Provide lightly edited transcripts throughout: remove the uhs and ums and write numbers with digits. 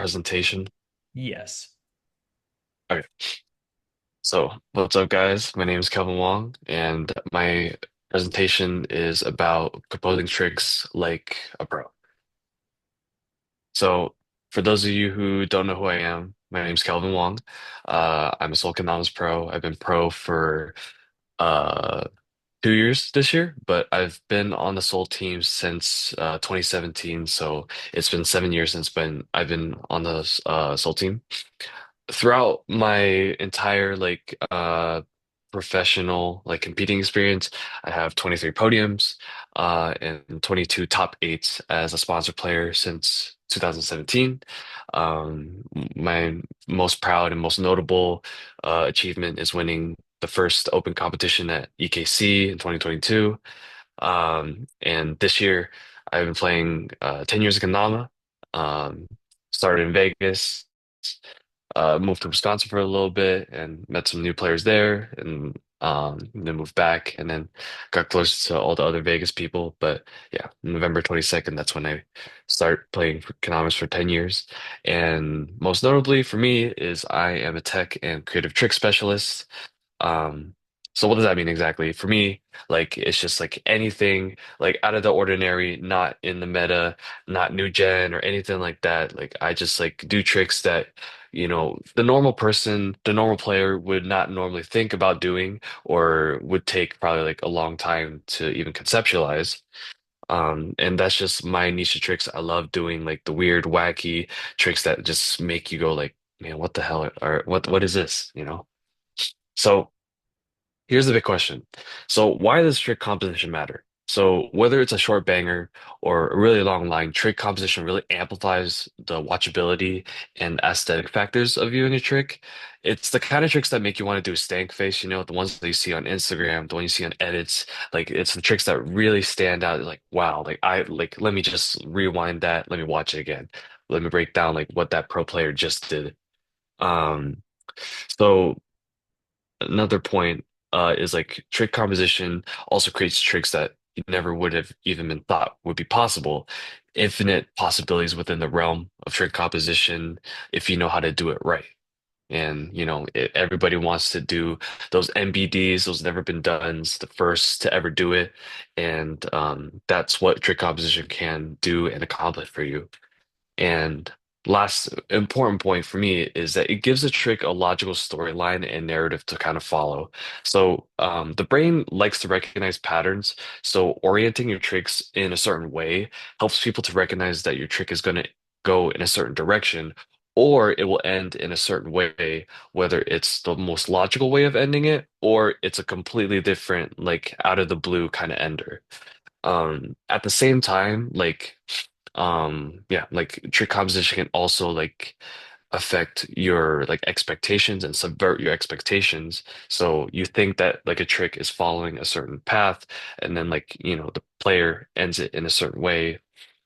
presentation. Yes. Okay. So, what's up, guys? My name is Kelvin Wong, and my presentation is about composing tricks like a pro. So, for those of you who don't know who I am, my name is Kelvin Wong. I'm a Soul Economics pro. I've been pro for uh, 2 years this year, but I've been on the Soul team since 2017. So, it's been 7 years since I've been on the Soul team. Throughout my entire professional competing experience, I have 23 podiums and 22 top eights as a sponsor player since 2017. My most proud and most notable achievement is winning the first open competition at EKC in 2022. And this year I've been playing 10 years of Kendama. Um, Started in Vegas, moved to Wisconsin for a little bit and met some new players there, and then moved back and then got close to all the other Vegas people. But yeah, November 22nd, that's when I start playing for Konami's for 10 years. And most notably for me is I am a tech and creative trick specialist. Um, so what does that mean exactly? For me, like it's just like anything like out of the ordinary, not in the meta, not new gen or anything like that. Like I just like do tricks that, the normal person, the normal player would not normally think about doing or would take probably like a long time to even conceptualize. And that's just my niche of tricks. I love doing like the weird, wacky tricks that just make you go like, man, what the hell or what is this, So here's the big question. So why does trick composition matter? So whether it's a short banger or a really long line, trick composition really amplifies the watchability and aesthetic factors of viewing a trick. It's the kind of tricks that make you want to do a stank face, the ones that you see on Instagram, the one you see on edits. Like it's the tricks that really stand out. Like, wow, let me just rewind that. Let me watch it again. Let me break down like what that pro player just did. Um, so Another point is like trick composition also creates tricks that you never would have even been thought would be possible. Infinite possibilities within the realm of trick composition if you know how to do it right. And everybody wants to do those MBDs, those never been done's, the first to ever do it, and that's what trick composition can do and accomplish for you. And last important point for me is that it gives a trick a logical storyline and narrative to kind of follow. So the brain likes to recognize patterns. So orienting your tricks in a certain way helps people to recognize that your trick is going to go in a certain direction, or it will end in a certain way, whether it's the most logical way of ending it, or it's a completely different, like out of the blue kind of ender. At the same time, yeah, like trick composition can also like affect your like expectations and subvert your expectations. So you think that like a trick is following a certain path, and then the player ends it in a certain way,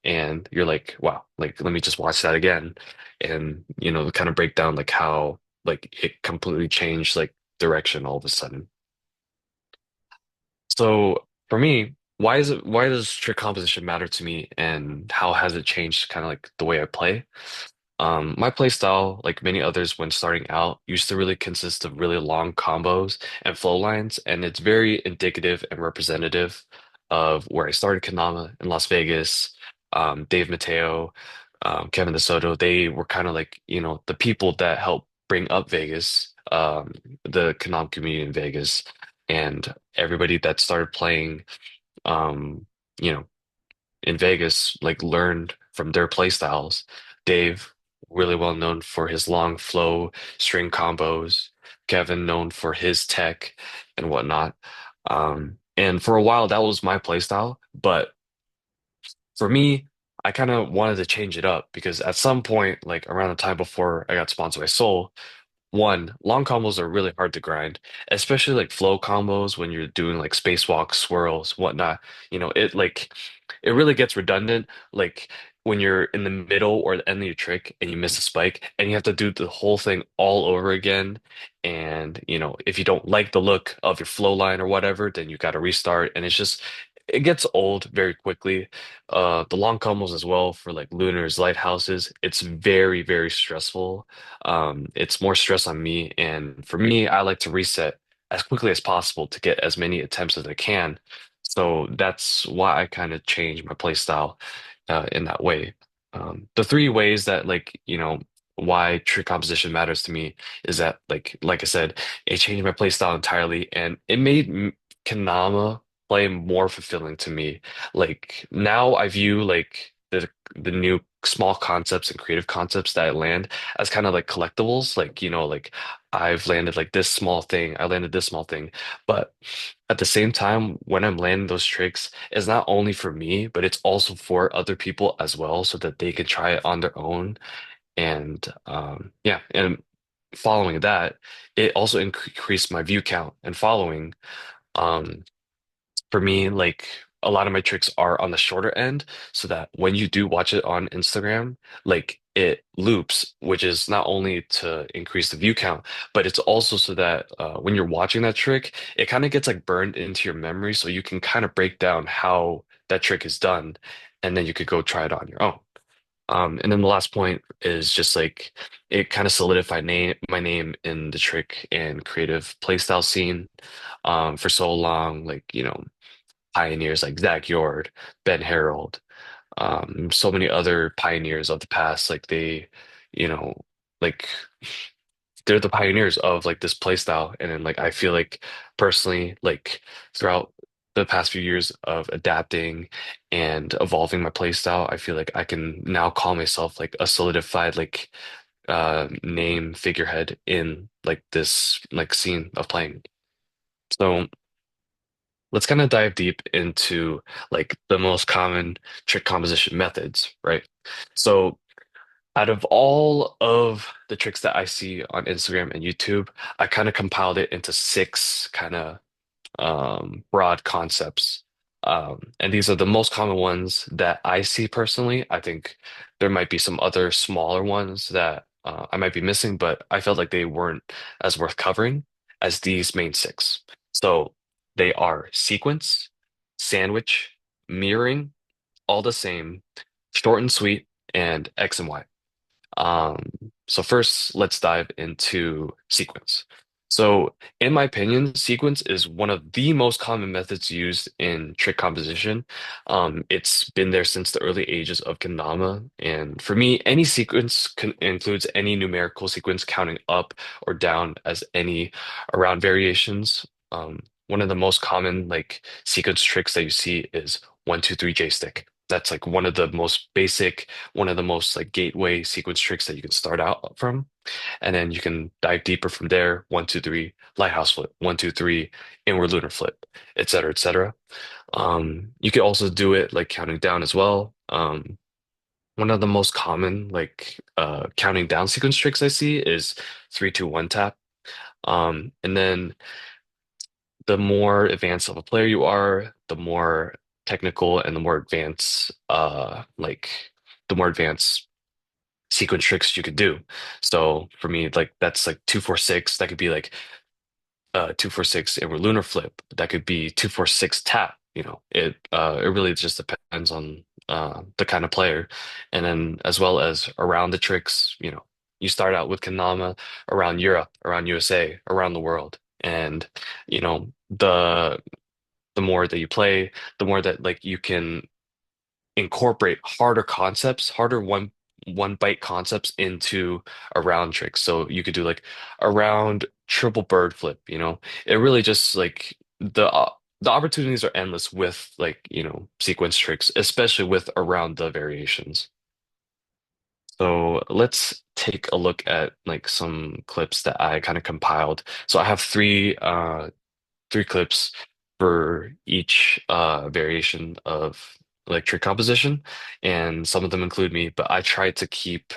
and you're like, wow, like let me just watch that again, and kind of break down like how like it completely changed like direction all of a sudden. So for me, why does trick composition matter to me, and how has it changed kind of like the way I play? My play style, like many others when starting out, used to really consist of really long combos and flow lines, and it's very indicative and representative of where I started Kanama in Las Vegas. Dave Mateo, Kevin DeSoto, they were kind of like, the people that helped bring up Vegas, the Kanama community in Vegas, and everybody that started playing, um, you know, in Vegas, like learned from their play styles. Dave, really well known for his long flow string combos. Kevin, known for his tech and whatnot. And for a while, that was my play style. But for me, I kind of wanted to change it up because at some point, like around the time before I got sponsored by Soul, one, long combos are really hard to grind, especially like flow combos when you're doing like spacewalks, swirls, whatnot. It really gets redundant. Like when you're in the middle or the end of your trick and you miss a spike and you have to do the whole thing all over again. And if you don't like the look of your flow line or whatever, then you got to restart. And it's just it gets old very quickly. The long combos as well for like lunars, lighthouses, it's very, very stressful. It's more stress on me, and for me, I like to reset as quickly as possible to get as many attempts as I can. So that's why I kind of change my play style in that way. The three ways that like, why trick composition matters to me is that like I said, it changed my play style entirely, and it made Kanama play more fulfilling to me. Like now I view like the new small concepts and creative concepts that I land as kind of like collectibles. Like, like I've landed like this small thing, I landed this small thing. But at the same time, when I'm landing those tricks, it's not only for me, but it's also for other people as well, so that they can try it on their own. And yeah, and following that, it also increased my view count and following. Um, for me, like a lot of my tricks are on the shorter end, so that when you do watch it on Instagram, like it loops, which is not only to increase the view count, but it's also so that when you're watching that trick, it kind of gets like burned into your memory, so you can kind of break down how that trick is done, and then you could go try it on your own. And then the last point is just like it kind of solidified my name in the trick and creative playstyle scene for so long. Like, pioneers like Zach Yord, Ben Harold, so many other pioneers of the past. Like you know, like they're the pioneers of like this play style. And then like I feel like personally, like throughout the past few years of adapting and evolving my play style, I feel like I can now call myself like a solidified like name figurehead in like this like scene of playing. So let's kind of dive deep into like the most common trick composition methods, right? So out of all of the tricks that I see on Instagram and YouTube, I kind of compiled it into six kind of broad concepts. And these are the most common ones that I see personally. I think there might be some other smaller ones that I might be missing, but I felt like they weren't as worth covering as these main six. So they are sequence, sandwich, mirroring, all the same, short and sweet, and X and Y. Um, so first, let's dive into sequence. So, in my opinion, sequence is one of the most common methods used in trick composition. It's been there since the early ages of Kendama, and for me, any sequence includes any numerical sequence counting up or down as any around variations. One of the most common like sequence tricks that you see is 1, 2, 3 J stick. That's like one of the most basic, one of the most like gateway sequence tricks that you can start out from. And then you can dive deeper from there. 1, 2, 3, lighthouse flip, 1, 2, 3, inward lunar flip, et cetera, et cetera. You could also do it like counting down as well. One of the most common like counting down sequence tricks I see is 3, 2, 1 tap. And then the more advanced of a player you are, the more technical and the more advanced the more advanced sequence tricks you could do. So for me, like that's like 2, 4, 6. That could be like 2, 4, 6 inward lunar flip. That could be 2, 4, 6 tap. It really just depends on the kind of player. And then as well as around the tricks, you start out with Kanama around Europe, around USA, around the world. And the more that you play, the more that like you can incorporate harder concepts, harder one bite concepts into a round trick. So you could do like a round triple bird flip, It really just like the opportunities are endless with like, sequence tricks, especially with around the variations. So let's take a look at like some clips that I kind of compiled. So I have three clips for each variation of electric composition, and some of them include me, but I tried to keep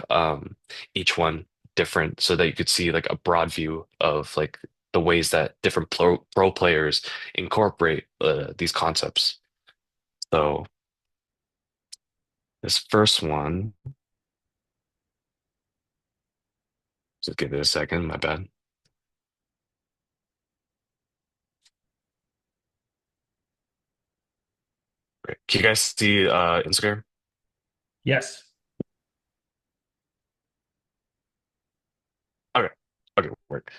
each one different so that you could see like a broad view of like the ways that different pro players incorporate these concepts. So this first one, just give it a second, my bad. Great. Can you guys see Instagram? Yes. Okay. Okay, work.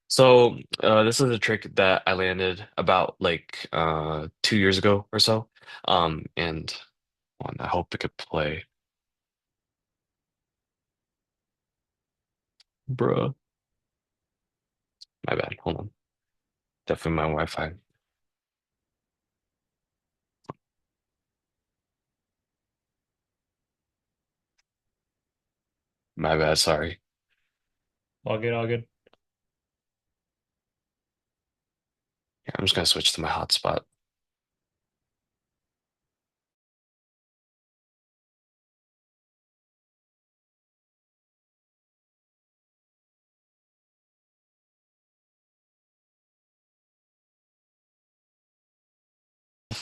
So this is a trick that I landed about like 2 years ago or so. And one, I hope it could play. Bruh. My bad. Hold on. Definitely my Wi-Fi. My bad, sorry. All good, all good. Yeah, I'm just gonna switch to my hotspot.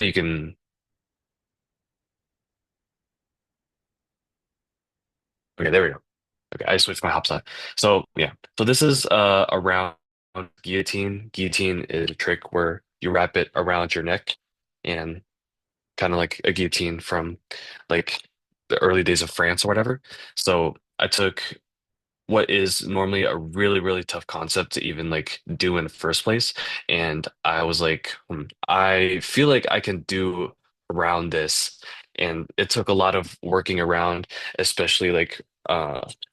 You can okay, there we go. Okay, I switched my hotspot. So yeah. So this is around guillotine. Guillotine is a trick where you wrap it around your neck and kind of like a guillotine from like the early days of France or whatever. So I took what is normally a really, really tough concept to even like do in the first place. And I was like, I feel like I can do around this. And it took a lot of working around, especially like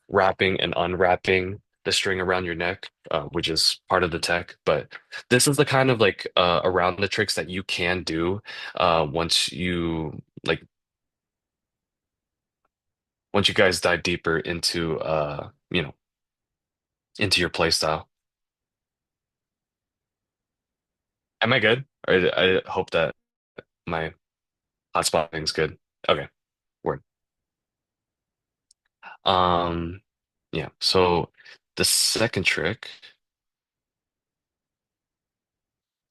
wrapping and unwrapping the string around your neck, which is part of the tech. But this is the kind of like around the tricks that you can do once you like once you guys dive deeper into into your play style. Am I good? I hope that my hotspot thing's good. Okay, word. Um, yeah. So the second trick.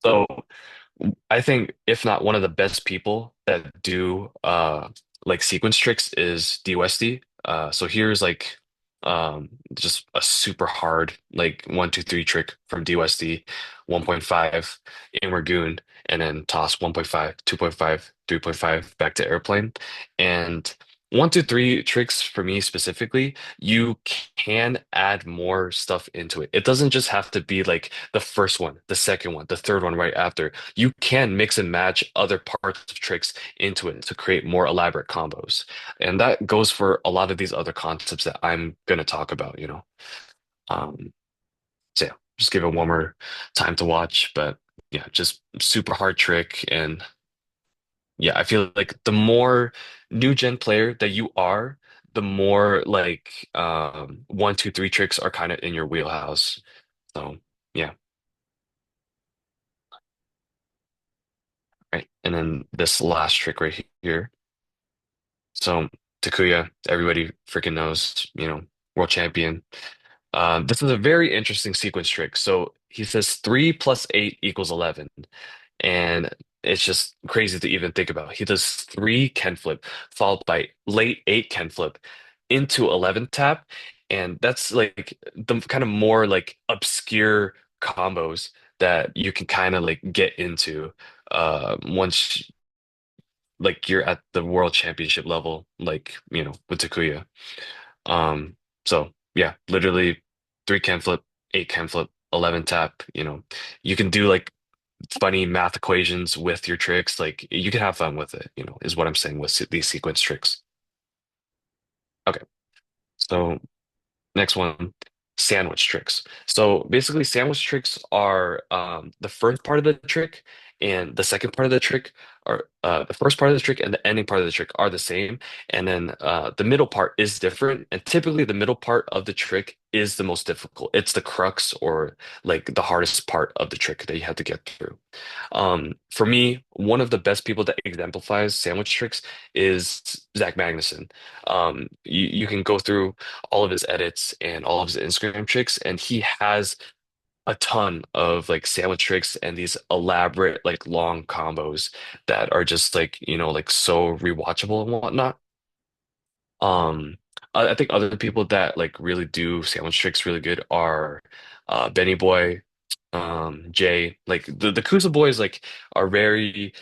So I think if not one of the best people that do like sequence tricks is DUSD. So here's like just a super hard like 1 2 3 trick from DUSD 1.5 inward goon and then toss 1.5 2.5 3.5 back to airplane. And 1 2 3 tricks for me specifically, you can add more stuff into it. It doesn't just have to be like the first one, the second one, the third one right after. You can mix and match other parts of tricks into it to create more elaborate combos. And that goes for a lot of these other concepts that I'm going to talk about. Um, so yeah, just give it one more time to watch. But yeah, just super hard trick. And yeah, I feel like the more new gen player that you are, the more like 1 2 3 tricks are kind of in your wheelhouse. So yeah, right. And then this last trick right here. So Takuya, everybody freaking knows, world champion. This is a very interesting sequence trick. So he says 3 + 8 = 11. And it's just crazy to even think about. He does three Ken flip, followed by late eight Ken flip into 11 tap. And that's like the kind of more like obscure combos that you can kind of like get into once like you're at the world championship level, like, with Takuya. Um, so yeah, literally three can flip, eight can flip, 11 tap, you can do like funny math equations with your tricks. Like you can have fun with it, is what I'm saying with these sequence tricks. Okay. So next one, sandwich tricks. So basically, sandwich tricks are the first part of the trick and the second part of the trick are the first part of the trick and the ending part of the trick are the same. And then the middle part is different. And typically, the middle part of the trick is the most difficult. It's the crux or like the hardest part of the trick that you have to get through. For me, one of the best people that exemplifies sandwich tricks is Zach Magnuson. You can go through all of his edits and all of his Instagram tricks, and he has a ton of like sandwich tricks and these elaborate like long combos that are just like like so rewatchable and whatnot. I think other people that like really do sandwich tricks really good are Benny Boy, Jay, like the Kusa boys like are very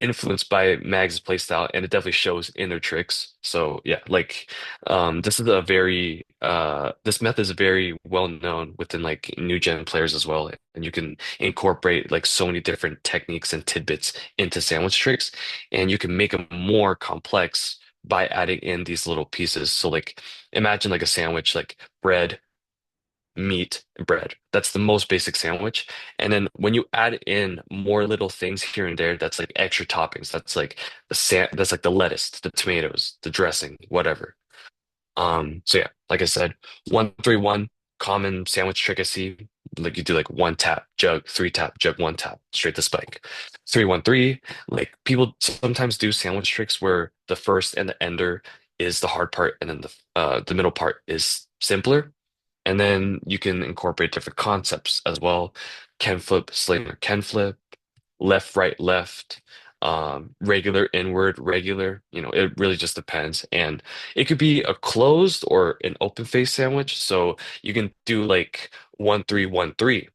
influenced by Mag's playstyle, and it definitely shows in their tricks. So yeah, like this is a very this method is very well known within like new gen players as well. And you can incorporate like so many different techniques and tidbits into sandwich tricks, and you can make them more complex by adding in these little pieces. So like imagine like a sandwich, like bread, meat, and bread. That's the most basic sandwich. And then when you add in more little things here and there, that's like extra toppings. That's like that's like the lettuce, the tomatoes, the dressing, whatever. So yeah, like I said, 1-3-1, common sandwich trick I see. Like you do like one tap, jug, three tap, jug, one tap, straight to spike. 3-1-3, like people sometimes do sandwich tricks where the first and the ender is the hard part, and then the middle part is simpler. And then you can incorporate different concepts as well. Ken flip, Slater, Ken flip, left, right, left, regular, inward, regular. It really just depends. And it could be a closed or an open face sandwich. So you can do like 1-3-1-3.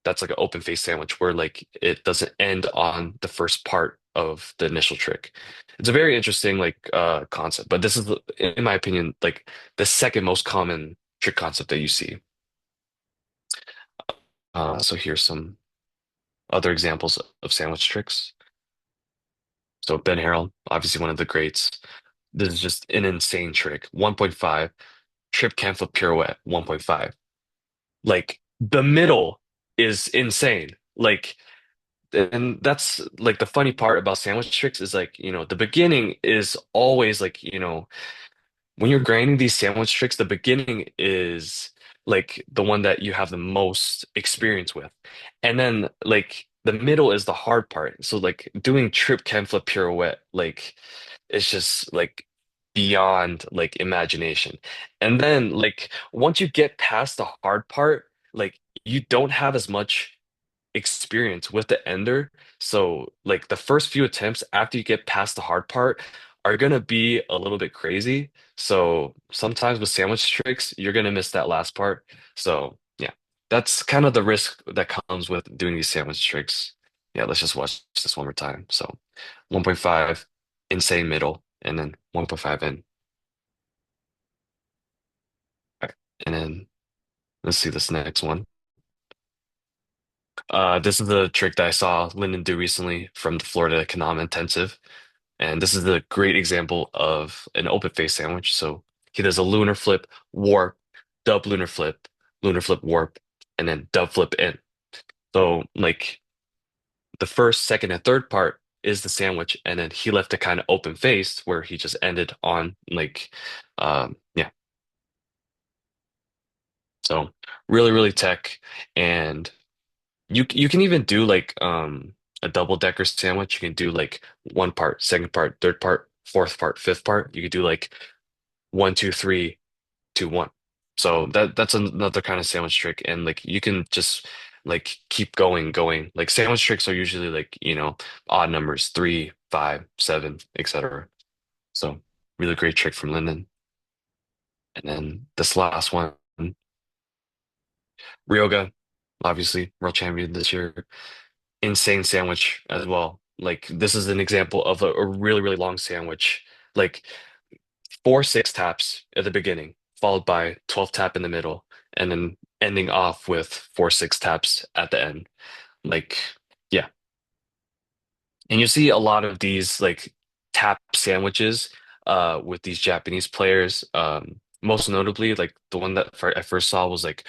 That's like an open face sandwich where like it doesn't end on the first part of the initial trick. It's a very interesting like concept, but this is in my opinion like the second most common trick concept that you see. So here's some other examples of sandwich tricks. So Ben Harrell, obviously one of the greats. This is just an insane trick. 1.5, trip cancel pirouette, 1.5. Like the middle is insane. Like, and that's like the funny part about sandwich tricks is like, the beginning is always like, when you're grinding these sandwich tricks, the beginning is like the one that you have the most experience with. And then like the middle is the hard part. So like doing trip can flip pirouette, like it's just like beyond like imagination. And then like once you get past the hard part, like you don't have as much experience with the ender. So like the first few attempts after you get past the hard part are gonna be a little bit crazy. So sometimes with sandwich tricks, you're gonna miss that last part. So yeah, that's kind of the risk that comes with doing these sandwich tricks. Yeah, let's just watch this one more time. So 1.5, insane middle, and then 1.5 in. Okay. And then let's see this next one. This is the trick that I saw Lyndon do recently from the Florida Kanam Intensive. And this is a great example of an open face sandwich. So he does a lunar flip, warp, dub lunar flip, warp, and then dub flip in. So like the first, second, and third part is the sandwich, and then he left a kind of open face where he just ended on like yeah. So really, really tech. And you can even do like a double decker sandwich. You can do like one part, second part, third part, fourth part, fifth part. You could do like 1-2-3-2-1. So that's another kind of sandwich trick. And like you can just like keep going. Like sandwich tricks are usually like, odd numbers, 3, 5, 7, etc. So really great trick from Linden. And then this last one, Ryoga, obviously world champion this year. Insane sandwich as well. Like this is an example of a really, really long sandwich. Like 4-6 taps at the beginning, followed by 12 tap in the middle, and then ending off with 4-6 taps at the end. Like, yeah. And you see a lot of these like tap sandwiches with these Japanese players. Most notably, like the one that I first saw was like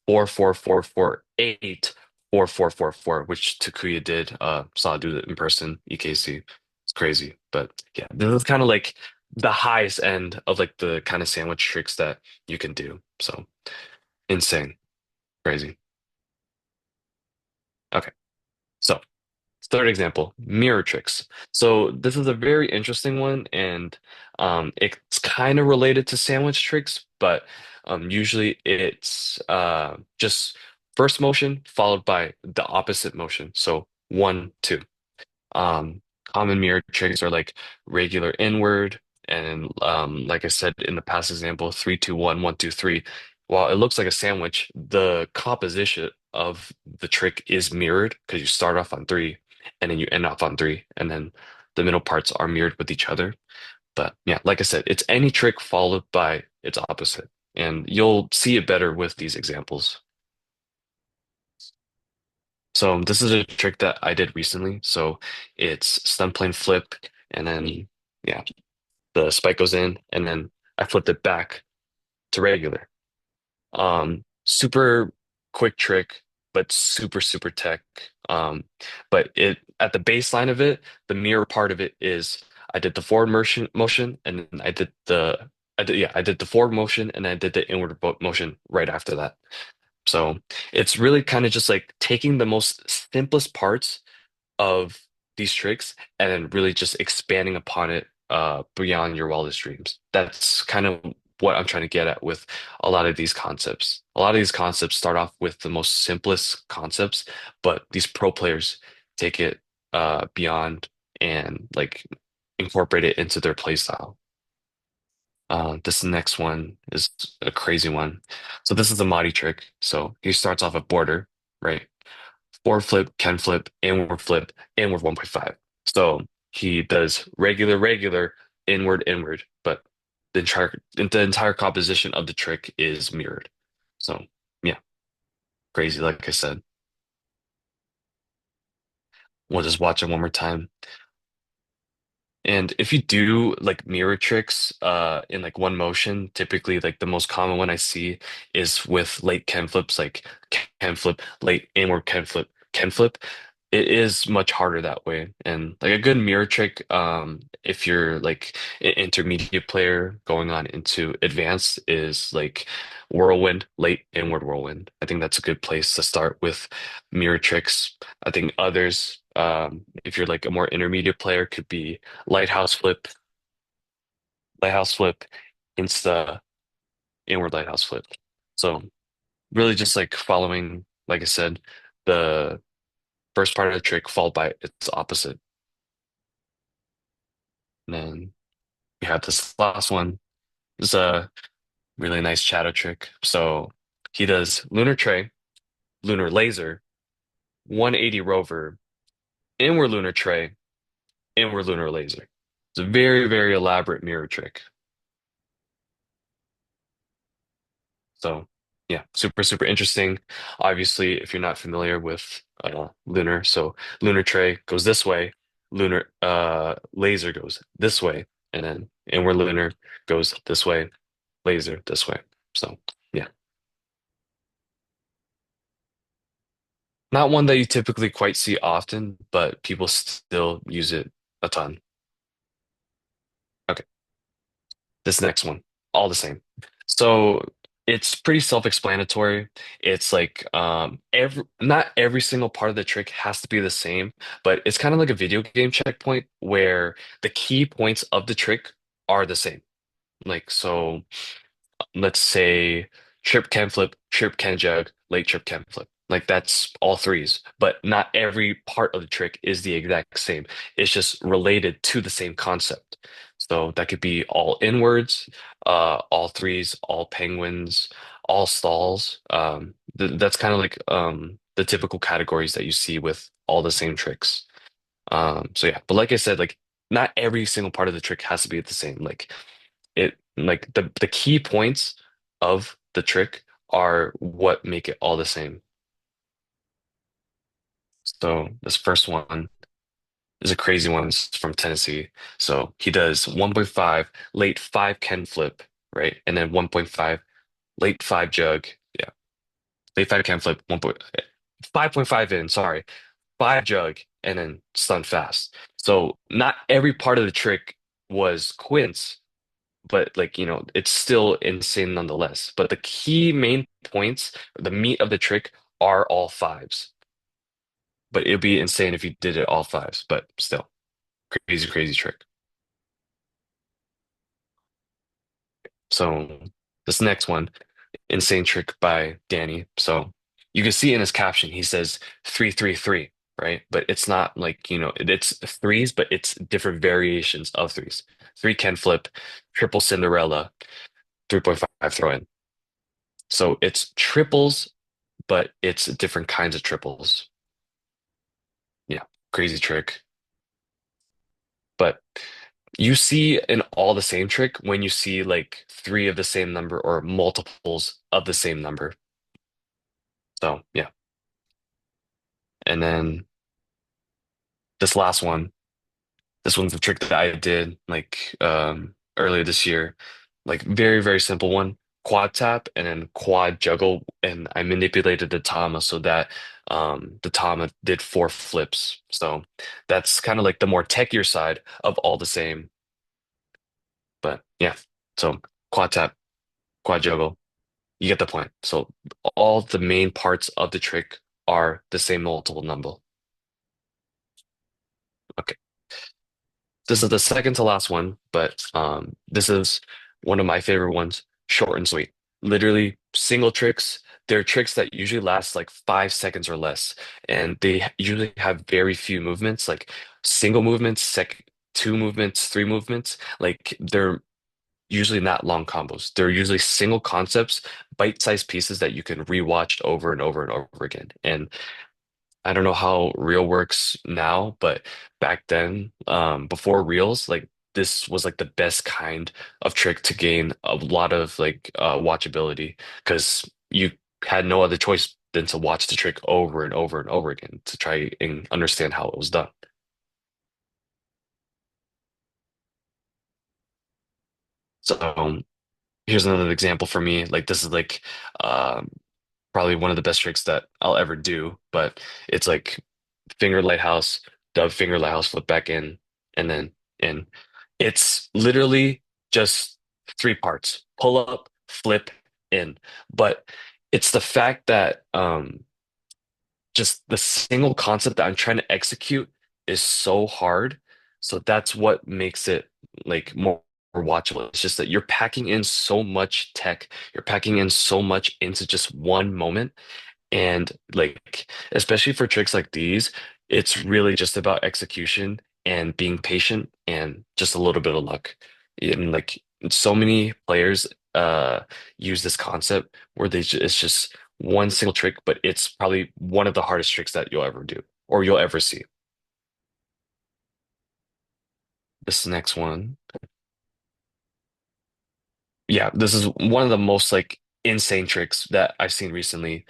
4-4-4-4-8, 4-4-4-4, which Takuya did. Saw it do it in person, EKC. It's crazy. But yeah, this is kind of like the highest end of like the kind of sandwich tricks that you can do. So insane, crazy. Okay. So third example, mirror tricks. So this is a very interesting one, and it's kind of related to sandwich tricks, but usually it's just first motion followed by the opposite motion. So 1-2. Common mirror tricks are like regular inward, and like I said in the past example, 3-2-1, 1-2-3. While it looks like a sandwich, the composition of the trick is mirrored because you start off on 3 and then you end off on 3, and then the middle parts are mirrored with each other. But yeah, like I said, it's any trick followed by its opposite. And you'll see it better with these examples. So this is a trick that I did recently. So it's stun plane flip, and then yeah, the spike goes in, and then I flipped it back to regular. Super quick trick, but super tech. But it at the baseline of it, the mirror part of it is I did the forward motion, and then I did the forward motion, and I did the inward motion right after that. So it's really kind of just like taking the most simplest parts of these tricks and then really just expanding upon it beyond your wildest dreams. That's kind of what I'm trying to get at with a lot of these concepts. A lot of these concepts start off with the most simplest concepts, but these pro players take it beyond and like incorporate it into their play style. This next one is a crazy one. So this is a Mahdi trick. So he starts off a border, right? Forward flip, can flip, inward 1.5. So he does regular, inward, but the entire composition of the trick is mirrored. So yeah, crazy, like I said. We'll just watch it one more time. And if you do like mirror tricks in like one motion, typically like the most common one I see is with late Ken flips, like Ken flip, late inward Ken flip. It is much harder that way. And like a good mirror trick, if you're like an intermediate player going on into advanced, is like whirlwind, late inward whirlwind. I think that's a good place to start with mirror tricks. I think others, if you're like a more intermediate player, could be lighthouse flip, lighthouse flip, insta, inward lighthouse flip. So really just like following, like I said, the first part of the trick followed by its opposite. And then we have this last one. It's a really nice shadow trick. So he does lunar tray, lunar laser, 180 rover, inward lunar tray, inward lunar laser. It's a very elaborate mirror trick. So yeah, super interesting. Obviously, if you're not familiar with lunar, so lunar tray goes this way, lunar laser goes this way, and then inward lunar goes this way, laser this way. So yeah, not one that you typically quite see often, but people still use it a ton. Okay, this next one, all the same. So it's pretty self-explanatory. It's like every not every single part of the trick has to be the same, but it's kind of like a video game checkpoint where the key points of the trick are the same. Like so let's say trip can flip, trip can jug, late trip can flip. Like that's all threes, but not every part of the trick is the exact same. It's just related to the same concept. So that could be all inwards, all threes, all penguins, all stalls. That's kind of like the typical categories that you see with all the same tricks. So yeah, but like I said, like not every single part of the trick has to be the same. Like the key points of the trick are what make it all the same. So this first one is a crazy one. It's from Tennessee. So he does 1.5 late 5 Ken flip, right? And then 1.5 late 5 jug. Yeah. Late 5 Ken flip, 5.5 in, sorry. 5 jug and then stun fast. So not every part of the trick was quints, but like it's still insane nonetheless. But the key main points, the meat of the trick are all fives. But it'd be insane if you did it all fives, but still crazy trick. So this next one, insane trick by Danny. So you can see in his caption he says 333, right? But it's not like it's threes, but it's different variations of threes. Three can flip, triple Cinderella, 3.5 throw in. So it's triples, but it's different kinds of triples. Yeah, crazy trick. But you see in all the same trick when you see like three of the same number or multiples of the same number. So yeah. And then this last one, this one's a trick that I did like earlier this year. Like very, very simple one. Quad tap and then quad juggle. And I manipulated the Tama so that the Tama did four flips. So that's kind of like the more techier side of all the same. But yeah. So quad tap, quad juggle. You get the point. So all the main parts of the trick are the same multiple number. Okay. This is the second to last one, but this is one of my favorite ones, short and sweet. Literally single tricks. They're tricks that usually last like 5 seconds or less, and they usually have very few movements, like single movements, two movements, three movements. Like they're usually not long combos. They're usually single concepts, bite-sized pieces that you can rewatch over and over and over again. And I don't know how Reel works now, but back then, before Reels, like this was like the best kind of trick to gain a lot of like watchability because you had no other choice than to watch the trick over and over and over again to try and understand how it was done. So here's another example for me. Like this is like um, probably one of the best tricks that I'll ever do, but it's like finger lighthouse, dove finger lighthouse, flip back in, and then in. It's literally just three parts: pull up, flip, in. But it's the fact that just the single concept that I'm trying to execute is so hard. So that's what makes it like more watchable. It's just that you're packing in so much tech, you're packing in so much into just one moment and like, especially for tricks like these, it's really just about execution and being patient and just a little bit of luck. And like so many players use this concept where it's just one single trick, but it's probably one of the hardest tricks that you'll ever do or you'll ever see. This next one. Yeah, this is one of the most like insane tricks that I've seen recently.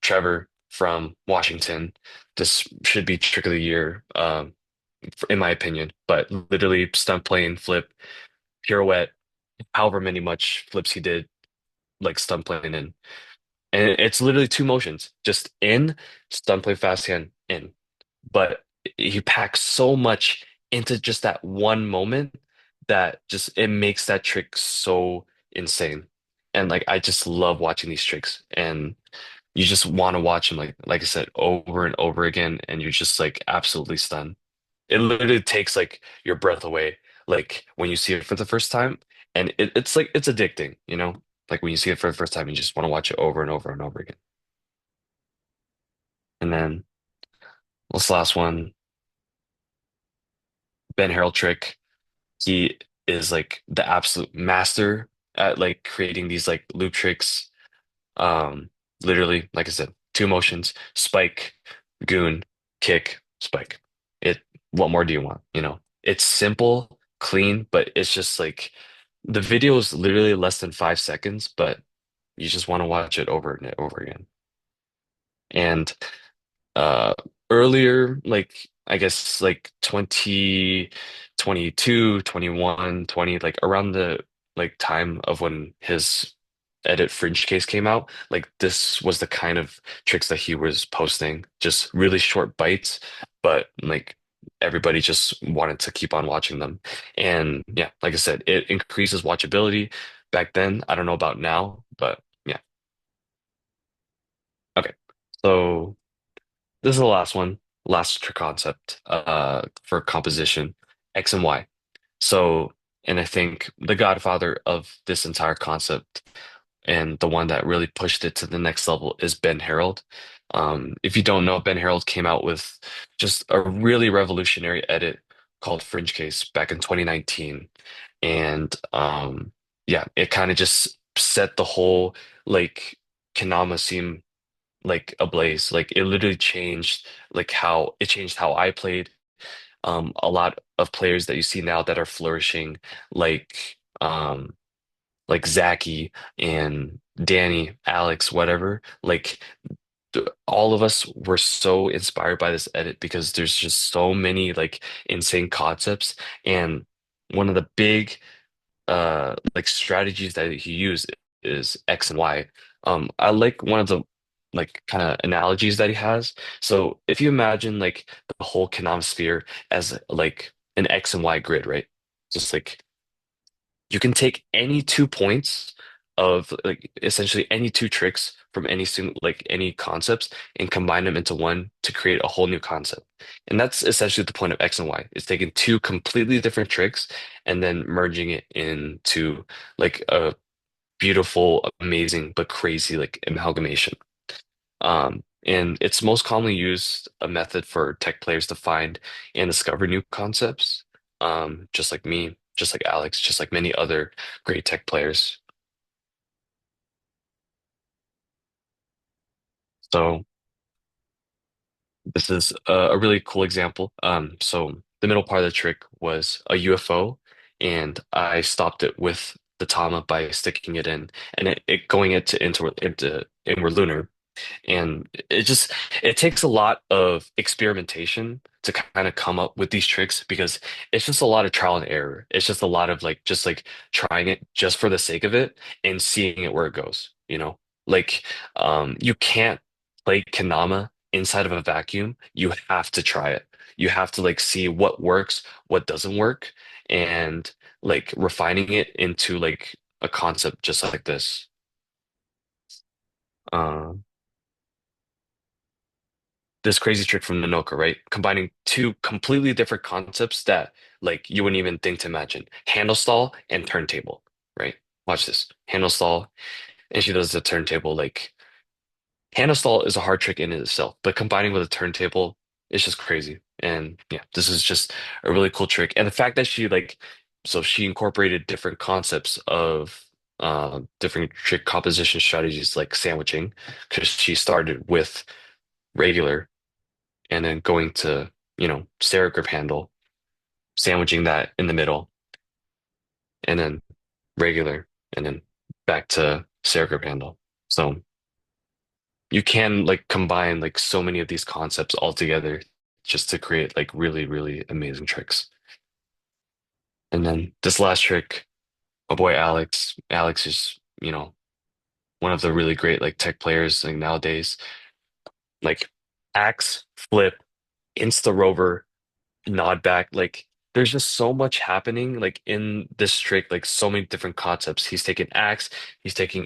Trevor from Washington. This should be trick of the year, in my opinion. But literally stunt plane, flip, pirouette, however many much flips he did, like stunt plane in. And it's literally two motions, just in, stunt plane fast hand, in. But he packs so much into just that one moment that just it makes that trick so insane. And like I just love watching these tricks and you just want to watch them like I said over and over again and you're just like absolutely stunned. It literally takes like your breath away like when you see it for the first time and it's like it's addicting, you know? Like when you see it for the first time you just want to watch it over and over and over again. And then this last one, Ben Harrell trick. He is like the absolute master at like creating these like loop tricks. Um, Literally, like I said, two motions, spike, goon, kick, spike. It, what more do you want? You know, it's simple, clean, but it's just like the video is literally less than 5 seconds, but you just want to watch it over and over again. And uh earlier like I guess like 2022, 21, 20, like around the like time of when his edit fringe case came out like this was the kind of tricks that he was posting just really short bites but like everybody just wanted to keep on watching them and yeah like I said it increases watchability back then I don't know about now but yeah okay so this is the last one, last concept for composition, X and Y. So, and I think the godfather of this entire concept and the one that really pushed it to the next level is Ben Harold. If you don't know, Ben Harold came out with just a really revolutionary edit called Fringe Case back in 2019. And yeah, it kind of just set the whole like Kanama scene like ablaze. Like it literally changed like how it changed how I played, A lot of players that you see now that are flourishing, like um, like Zachy and Danny, Alex, whatever, like all of us were so inspired by this edit because there's just so many like insane concepts. And one of the big like strategies that he used is X and Y. I like one of the like kind of analogies that he has. So if you imagine like the whole Kanam sphere as like an X and Y grid, right? Just like you can take any 2 points of like essentially any two tricks from any single like any concepts and combine them into one to create a whole new concept. And that's essentially the point of X and Y. It's taking two completely different tricks and then merging it into like a beautiful, amazing, but crazy like amalgamation. And it's most commonly used a method for tech players to find and discover new concepts. Just like me, just like Alex, just like many other great tech players. So this is a really cool example. So the middle part of the trick was a UFO, and I stopped it with the Tama by sticking it in and it going into inward lunar. And it takes a lot of experimentation to kind of come up with these tricks because it's just a lot of trial and error. It's just a lot of like just like trying it just for the sake of it and seeing it where it goes, you know? Like you can't play Kanama inside of a vacuum. You have to try it. You have to like see what works, what doesn't work, and like refining it into like a concept just like this. Um this crazy trick from Nanoka, right? Combining two completely different concepts that like you wouldn't even think to imagine. Handle stall and turntable, right? Watch this. Handle stall, and she does the turntable. Like handle stall is a hard trick in itself, but combining with a turntable is just crazy. And yeah, this is just a really cool trick. And the fact that she like so she incorporated different concepts of different trick composition strategies like sandwiching, because she started with regular and then going to, stair grip handle, sandwiching that in the middle, and then regular, and then back to stair grip handle. So you can like combine like so many of these concepts all together just to create like really, really amazing tricks. And then this last trick, my boy Alex, Alex is, one of the really great like tech players like nowadays, like axe, flip, insta rover, nod back. Like there's just so much happening like in this trick, like so many different concepts. He's taking axe, he's taking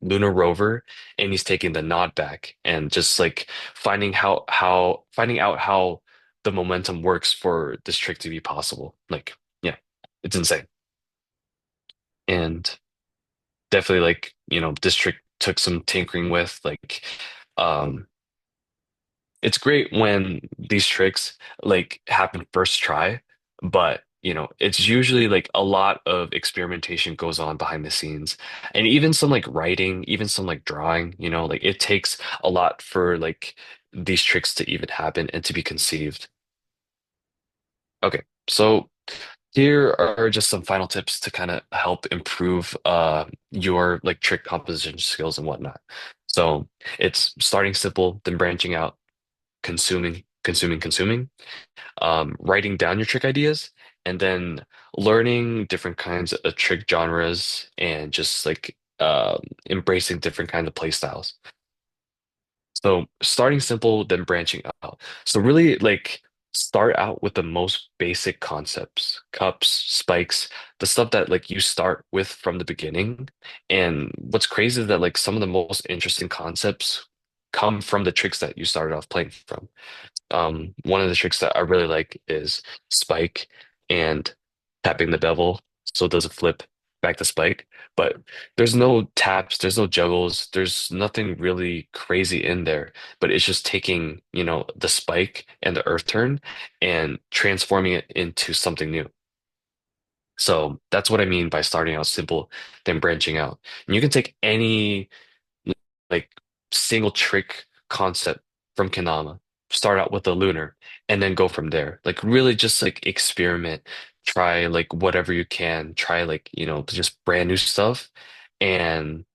lunar rover, and he's taking the nod back and just like finding out how the momentum works for this trick to be possible. Like, yeah, it's insane. And definitely like, this trick took some tinkering with um it's great when these tricks like happen first try, but it's usually like a lot of experimentation goes on behind the scenes. And even some like writing, even some like drawing, like it takes a lot for like these tricks to even happen and to be conceived. Okay, so here are just some final tips to kind of help improve your like trick composition skills and whatnot. So it's starting simple, then branching out, consuming, writing down your trick ideas, and then learning different kinds of trick genres and just like embracing different kinds of play styles. So starting simple, then branching out. So really like start out with the most basic concepts, cups, spikes, the stuff that like you start with from the beginning. And what's crazy is that like some of the most interesting concepts come from the tricks that you started off playing from. One of the tricks that I really like is spike and tapping the bevel. So it does a flip back to spike. But there's no taps, there's no juggles, there's nothing really crazy in there. But it's just taking, the spike and the earth turn and transforming it into something new. So that's what I mean by starting out simple, then branching out. And you can take any like single trick concept from Kanama. start out with a lunar and then go from there. Like really just like experiment, try like whatever you can, try like, just brand new stuff and,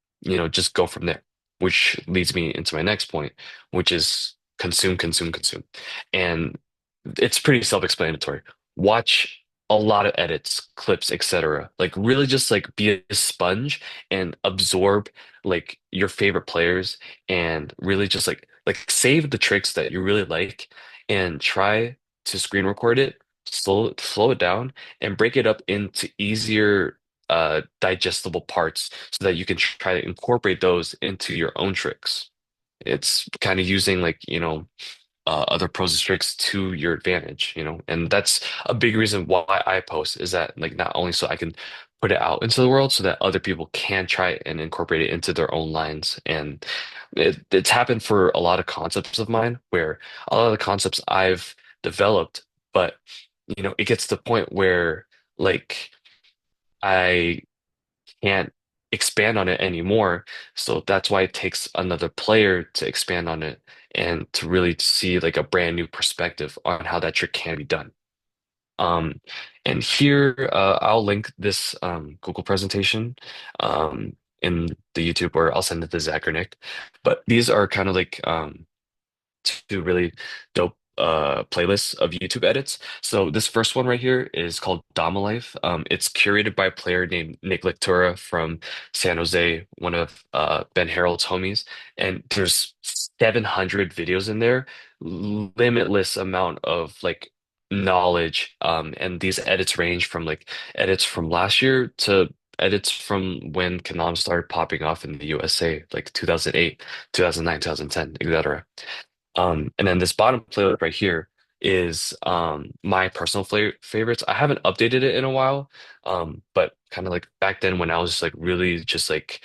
just go from there, which leads me into my next point, which is consume, consume, consume. And it's pretty self-explanatory. Watch a lot of edits, clips, etc. Like really just like be a sponge and absorb like your favorite players and really just like save the tricks that you really like and try to screen record it, slow it down and break it up into easier digestible parts so that you can try to incorporate those into your own tricks. It's kind of using like, other pros tricks to your advantage, and that's a big reason why I post is that like not only so I can put it out into the world so that other people can try and incorporate it into their own lines. And it's happened for a lot of concepts of mine where a lot of the concepts I've developed, but it gets to the point where like I can't expand on it anymore. So that's why it takes another player to expand on it and to really see like a brand new perspective on how that trick can be done. Um, and here I'll link this Google presentation in the YouTube, or I'll send it to Zach or Nick. But these are kind of like two really dope playlists of YouTube edits. So this first one right here is called Dama Life. It's curated by a player named Nick Lectura from San Jose, one of Ben Harrold's homies. And there's 700 videos in there, limitless amount of like knowledge. And these edits range from like edits from last year to edits from when Kanam started popping off in the USA, like 2008, 2009, 2010, etc. And then this bottom playlist right here is my personal favorites. I haven't updated it in a while, but kind of like back then when I was like really just like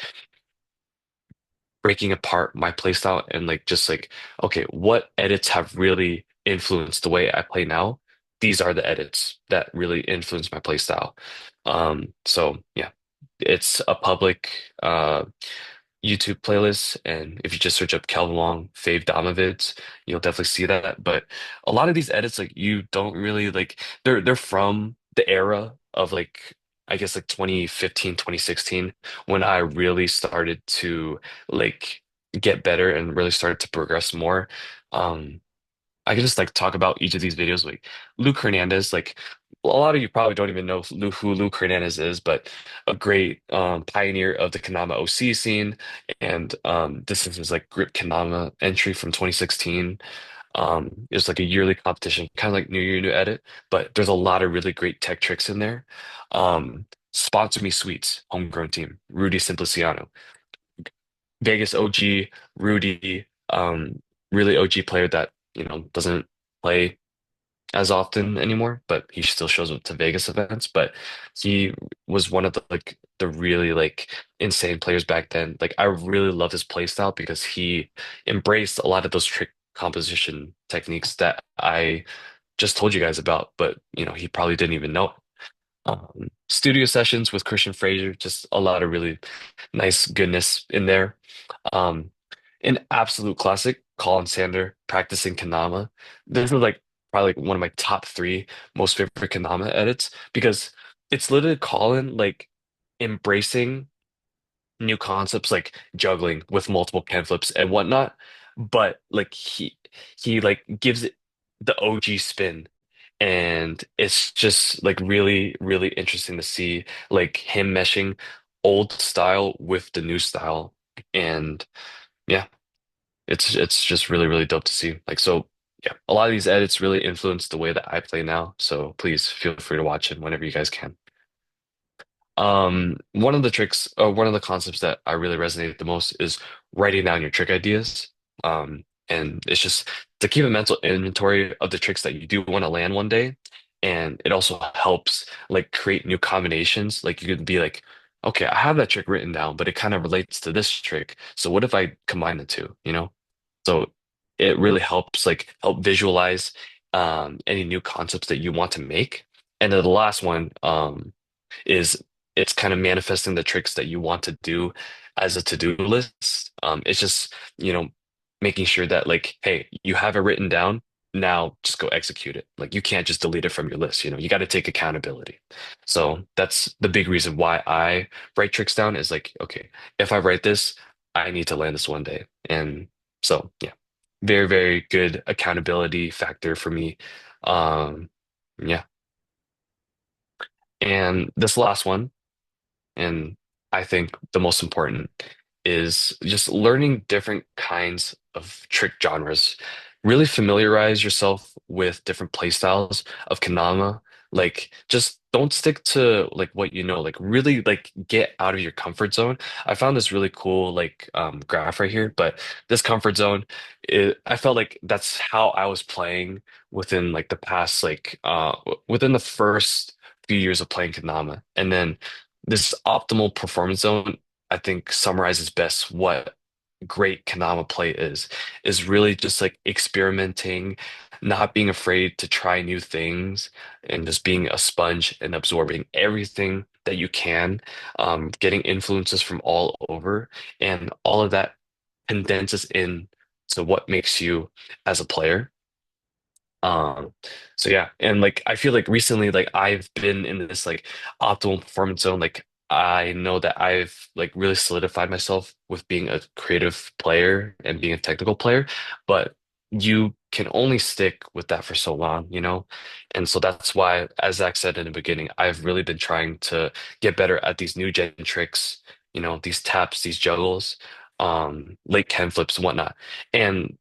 breaking apart my playstyle and like just like okay, what edits have really influenced the way I play now? These are the edits that really influence my playstyle. So yeah, it's a public YouTube playlists, and if you just search up Kelvin Wong fave Dama vids, you'll definitely see that. But a lot of these edits, like you don't really like, they're from the era of like I guess like 2015, 2016, when I really started to like get better and really started to progress more. Um, I could just like talk about each of these videos. Like Luke Hernandez, like a lot of you probably don't even know who Luke Hernandez is, but a great pioneer of the Kanama OC scene. And this is his like Grip Kanama entry from 2016. It's like a yearly competition, kind of like New Year, New Edit, but there's a lot of really great tech tricks in there. Sponsor Me Sweets, homegrown team, Rudy Simpliciano. Vegas OG, Rudy, really OG player that, doesn't play as often anymore, but he still shows up to Vegas events. But he was one of the like the really like insane players back then. Like I really love his play style because he embraced a lot of those trick composition techniques that I just told you guys about, but he probably didn't even know. Studio sessions with Christian Fraser, just a lot of really nice goodness in there. Um, an absolute classic, Colin Sander practicing Kanama. This is like probably like one of my top three most favorite Kanama edits because it's literally Colin like embracing new concepts like juggling with multiple can flips and whatnot, but like he like gives it the OG spin. And it's just like really, really interesting to see like him meshing old style with the new style. And yeah, it's just really, really dope to see. Like so yeah, a lot of these edits really influence the way that I play now. So please feel free to watch it whenever you guys can. One of the tricks, one of the concepts that I really resonated the most is writing down your trick ideas. And it's just to keep a mental inventory of the tricks that you do want to land one day. And it also helps like create new combinations. Like you could be like, okay, I have that trick written down, but it kind of relates to this trick. So what if I combine the two, So it really helps like help visualize any new concepts that you want to make. And then the last one, is it's kind of manifesting the tricks that you want to do as a to-do list. It's just, making sure that like, hey, you have it written down. Now just go execute it. Like you can't just delete it from your list. You got to take accountability. So that's the big reason why I write tricks down is like, okay, if I write this, I need to land this one day. And so yeah, very, very good accountability factor for me. Um, yeah. And this last one, and I think the most important is just learning different kinds of trick genres. Really familiarize yourself with different play styles of Kanama. Like, just don't stick to like what you know. Like, really like get out of your comfort zone. I found this really cool like graph right here, but this comfort zone, I felt like that's how I was playing within like the past like within the first few years of playing Kanama, and then this optimal performance zone, I think, summarizes best what great Kanama play is really just like experimenting, not being afraid to try new things, and just being a sponge and absorbing everything that you can, getting influences from all over, and all of that condenses in to what makes you as a player. Um, so yeah, and like I feel like recently, like I've been in this like optimal performance zone. Like I know that I've like really solidified myself with being a creative player and being a technical player, but you can only stick with that for so long. And so that's why, as Zach said in the beginning, I've really been trying to get better at these new gen tricks, these taps, these juggles, late Ken flips and whatnot. And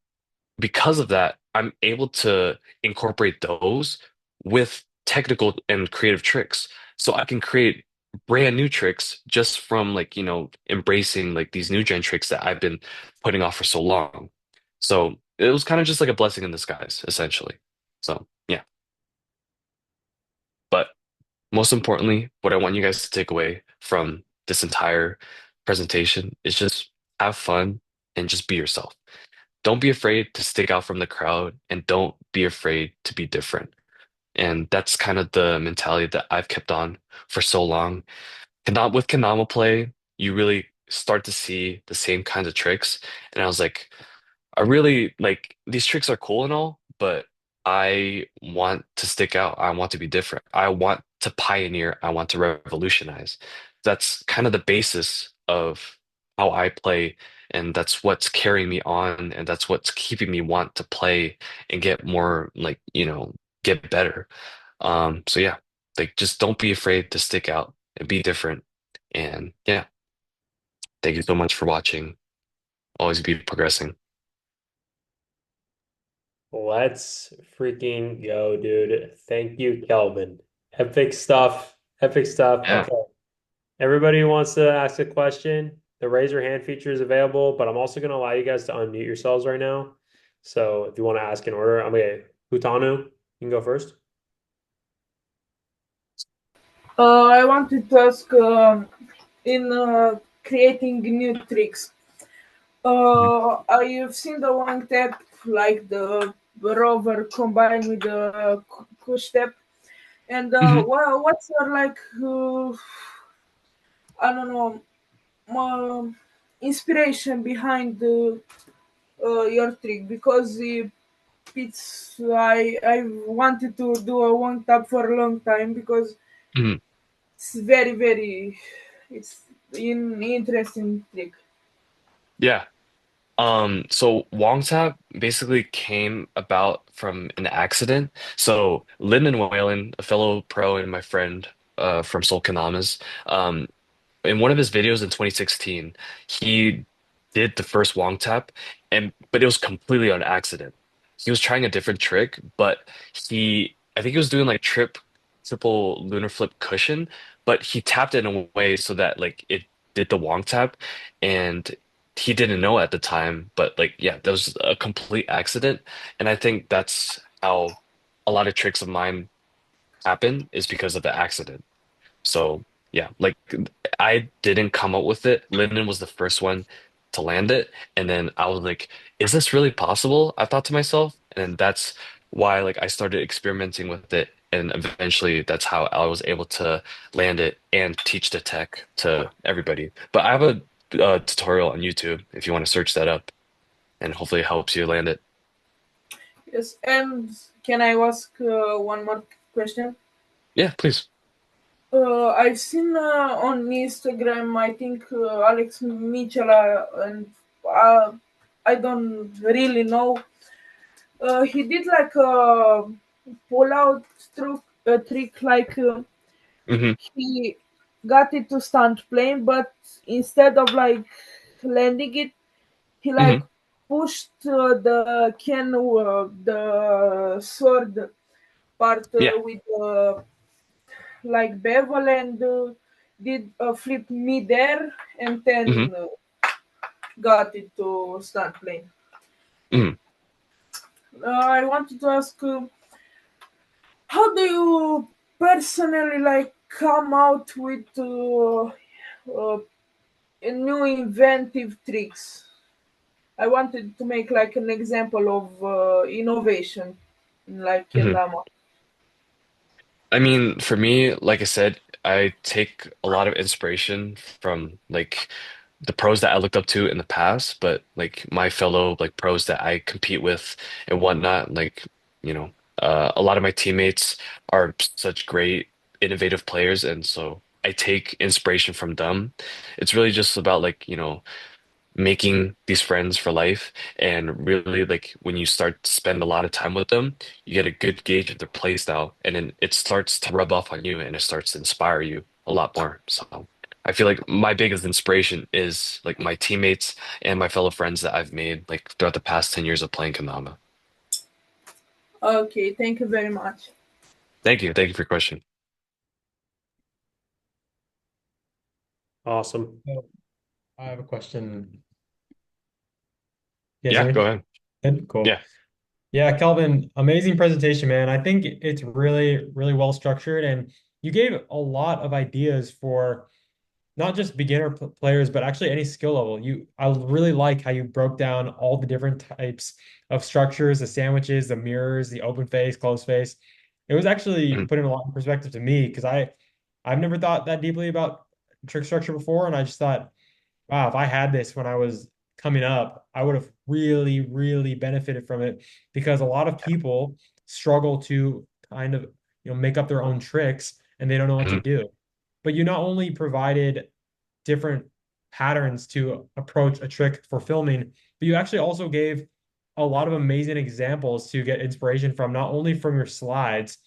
because of that, I'm able to incorporate those with technical and creative tricks. So I can create brand new tricks just from like, embracing like these new gen tricks that I've been putting off for so long. So it was kind of just like a blessing in disguise, essentially. So yeah. But most importantly, what I want you guys to take away from this entire presentation is just have fun and just be yourself. Don't be afraid to stick out from the crowd and don't be afraid to be different. And that's kind of the mentality that I've kept on for so long. And not with Kanama play, you really start to see the same kinds of tricks. And I was like, I really like these tricks are cool and all, but I want to stick out. I want to be different. I want to pioneer. I want to revolutionize. That's kind of the basis of how I play, and that's what's carrying me on, and that's what's keeping me want to play and get more like, get better. So yeah, like just don't be afraid to stick out and be different. And yeah, thank you so much for watching. Always be progressing. Let's freaking go, dude. Thank you, Kelvin. Epic stuff. Epic stuff. Yeah. Okay. Everybody who wants to ask a question, the raise your hand feature is available, but I'm also going to allow you guys to unmute yourselves right now. So if you want to ask in order, I'm okay. Hutanu, you can go first. I wanted to ask in creating new tricks. Mhm. I've seen the one tap like the rover combined with the push step. And Mhm. what's your like? I don't know. Inspiration behind your trick because it's I wanted to do a one tap for a long time because Mhm. it's very it's an interesting trick. Yeah. So Wong Tap basically came about from an accident. So Lyndon Whalen, a fellow pro and my friend from Soul Kanamas, in one of his videos in 2016, he did the first Wong Tap, but it was completely on accident. He was trying a different trick, but I think he was doing like triple lunar flip cushion, but he tapped it in a way so that like it did the Wong Tap, and he didn't know at the time. But like, yeah, that was a complete accident, and I think that's how a lot of tricks of mine happen is because of the accident. So yeah, like I didn't come up with it. Lyndon was the first one to land it. And then I was like, is this really possible? I thought to myself. And that's why like I started experimenting with it. And eventually that's how I was able to land it and teach the tech to everybody. But I have a tutorial on YouTube if you want to search that up. and hopefully it helps you land it. Yes, and can I ask one more question? Yeah, please. I've seen on Instagram, I think Alex Mitchell, and uh, I don't really know. He did like a pull out trick, like Hmm. he got it to stunt plane, but instead of like landing it, he like Hmm. pushed the sword part Yeah. with like bevel and did a flip mid-air and Hmm. then got it to stunt plane. Hmm. I wanted to ask, how do you personally like come out with uh, new inventive tricks? I wanted to make like an example of innovation, like Hmm. kendama. I mean, for me, like I said, I take a lot of inspiration from like the pros that I looked up to in the past, but like my fellow like pros that I compete with and whatnot, like, you know, a lot of my teammates are such great, innovative players, and so I take inspiration from them. It's really just about like, making these friends for life, and really like when you start to spend a lot of time with them, you get a good gauge of their play style, and then it starts to rub off on you and it starts to inspire you a lot more. So I feel like my biggest inspiration is like my teammates and my fellow friends that I've made like throughout the past 10 years of playing Kendama. Okay, thank you very much. Thank you. Thank you for your question. Awesome. So I have a question. You guys Yeah, hear go me? ahead. Good, cool. Yeah. Yeah, Kelvin, amazing presentation, man. I think it's really, really well structured, and you gave a lot of ideas for not just beginner players, but actually any skill level. I really like how you broke down all the different types of structures, the sandwiches, the mirrors, the open face, closed face. It was actually Mhm. putting a lot in perspective to me because I've never thought that deeply about trick structure before, and I just thought, wow, if I had this when I was coming up, I would have really, really benefited from it because a lot of people struggle to kind of, make up their own tricks and they don't know what to Mhm. do. But you not only provided different patterns to approach a trick for filming, but you actually also gave a lot of amazing examples to get inspiration from, not only from your slides,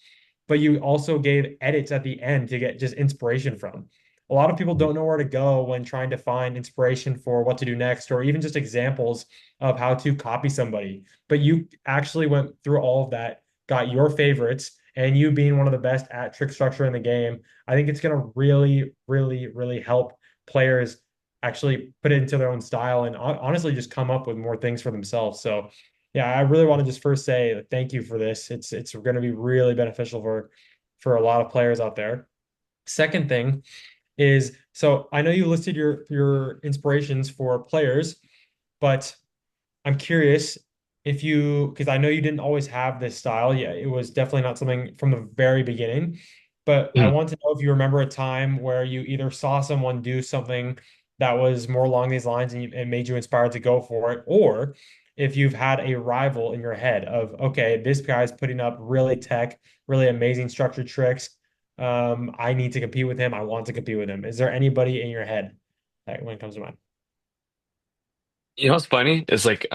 but you also gave edits at the end to get just inspiration from. A lot of people don't know where to go when trying to find inspiration for what to do next, or even just examples of how to copy somebody. But you actually went through all of that, got your favorites, and you being one of the best at trick structure in the game, I think it's going to really, really, really help players actually put it into their own style and honestly just come up with more things for themselves. So, yeah, I really want to just first say thank you for this. It's going to be really beneficial for a lot of players out there. Second thing is, so I know you listed your inspirations for players, but I'm curious if you, because I know you didn't always have this style. Yeah, it was definitely not something from the very beginning. But I Mhm. want to know if you remember a time where you either saw someone do something that was more along these lines and made you inspired to go for it, or if you've had a rival in your head of, okay, this guy's putting up really amazing structured tricks. I need to compete with him. I want to compete with him. Is there anybody in your head that when it comes to mind? You know what's funny? It's like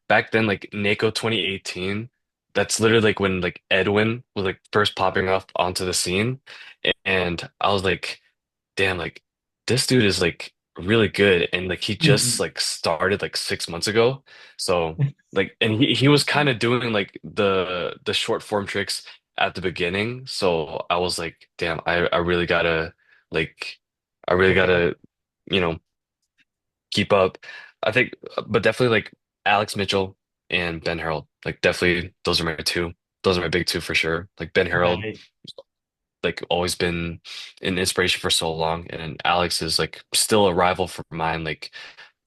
back then like NACO 2018, that's literally like when like Edwin was like first popping up onto the scene. And I was like, damn, like this dude is like really good, and like he just Mhm. like started like 6 months ago. So like, and he was kind of doing like the short form tricks at the beginning. So I was like, damn, I really gotta like I really Okay. gotta, you know, keep up. I think, but definitely like Alex Mitchell and Ben Harold. Like definitely those are my two. Those are my big two for sure. Like Ben Harold, Nice. like always been an inspiration for so long, and then Alex is like still a rival for mine, like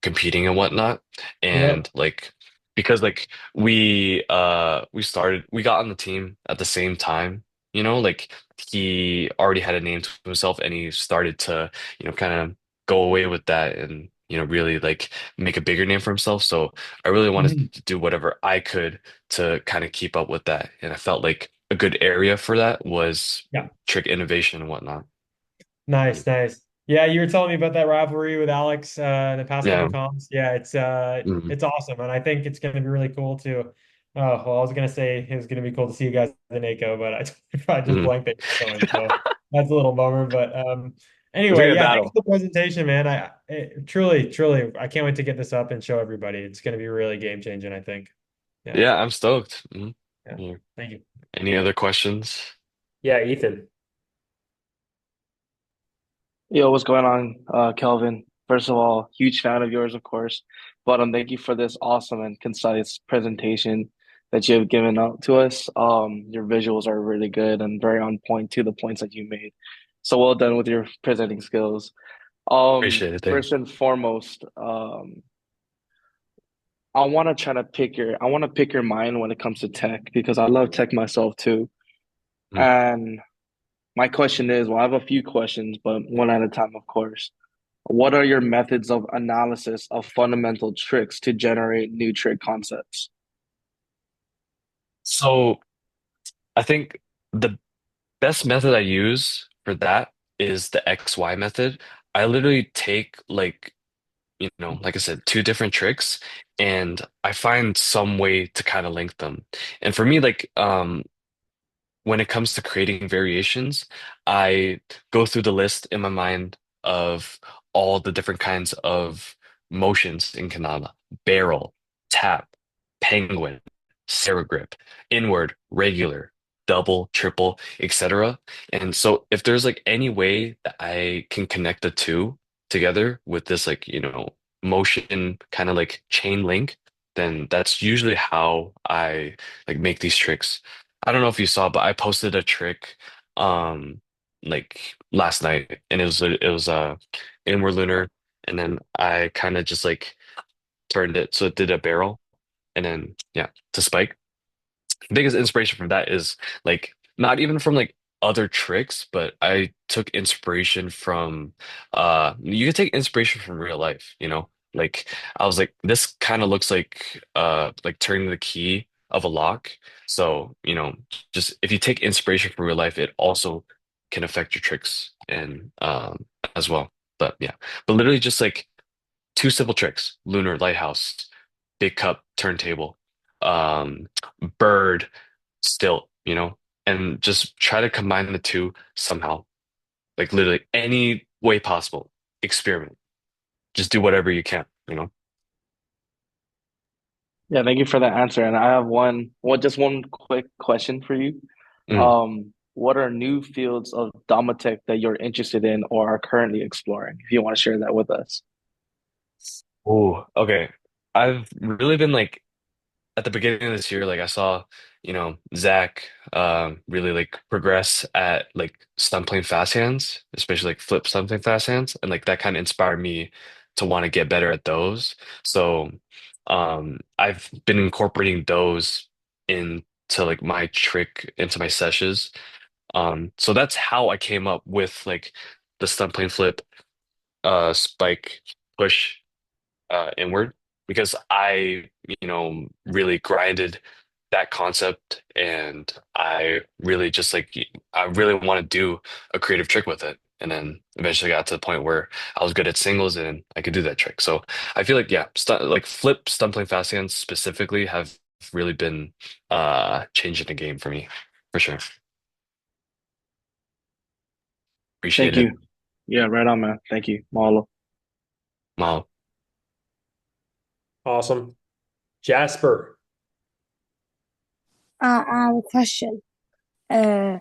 competing and whatnot. Yep. And like because like we got on the team at the same time, like he already had a name to himself, and he started to, kind of go away with that. And really like make a bigger name for himself. So I really wanted Mhm. to do whatever I could to kind of keep up with that. And I felt like a good area for that was Yeah. trick innovation and whatnot. Nice, nice. Yeah, you were telling me about that rivalry with Alex in the past couple Yeah. of comps. Yeah, Mhm. it's awesome, and I think it's going to be really cool to. Oh, well, I was going to say it was going to be cool to see you guys in NACO, but I just Mhm. blanked it going, so that's a little bummer. But It's gonna anyway, be a yeah, thanks battle. for the presentation, man. Truly, truly, I can't wait to get this up and show everybody. It's going to be really game changing, I think. Yeah, Yeah, I'm stoked. Mhm. yeah. Yeah. Thank you. Any other questions? Yeah, Ethan. Yo, what's going on, Kelvin? First of all, huge fan of yours, of course. But thank you for this awesome and concise presentation that you have given out to us. Your visuals are really good and very on point to the points that you made. So well done with your presenting skills. Appreciate it. Thanks. First and foremost, I want to I want to pick your mind when it comes to tech because I love tech myself too. Mhm. And my question is, well, I have a few questions, but one at a time, of course. What are your methods of analysis of fundamental tricks to generate new trick concepts? So I think the best method I use for that is the XY method. I literally take like, like I said, two different tricks and I find some way to kind of link them. And for me, like, when it comes to creating variations, I go through the list in my mind of all the different kinds of motions in Kanata: barrel, tap, penguin, Sarah grip, inward, regular, double, triple, etc. And so if there's like any way that I can connect the two together with this like, motion kind of like chain link, then that's usually how I like make these tricks. I don't know if you saw, but I posted a trick like last night and it was inward lunar and then I kind of just like turned it so it did a barrel and then yeah, to spike. Biggest inspiration from that is like not even from like other tricks, but I took inspiration from you can take inspiration from real life, you know? Like I was like, this kind of looks like turning the key of a lock. So, just if you take inspiration from real life, it also can affect your tricks and as well. But yeah. But literally just like two simple tricks: lunar lighthouse, big cup turntable, um, bird still, and just try to combine the two somehow, like literally any way possible. Experiment. Just do whatever you can. Yeah, thank you for that answer. And I have just one quick question for you. Mm. What are new fields of Domatech that you're interested in or are currently exploring? If you want to share that with us. Oh, okay. I've really been like at the beginning of this year, like I saw, Zach really like progress at like stump playing fast hands, especially like flip stump playing fast hands. And like that kind of inspired me to want to get better at those. So I've been incorporating those into like my trick into my sessions. So that's how I came up with like the stump plane flip, spike, push inward because really grinded that concept and I really just like I really want to do a creative trick with it. And then eventually got to the point where I was good at singles and I could do that trick. So I feel like yeah, stu like flip stumbling fast hands specifically have really been changing the game for me for sure. Appreciate Thank it. you. Yeah, right on, man. Thank you, Mahalo. Wow. Awesome. Jasper. I have a question. Uh,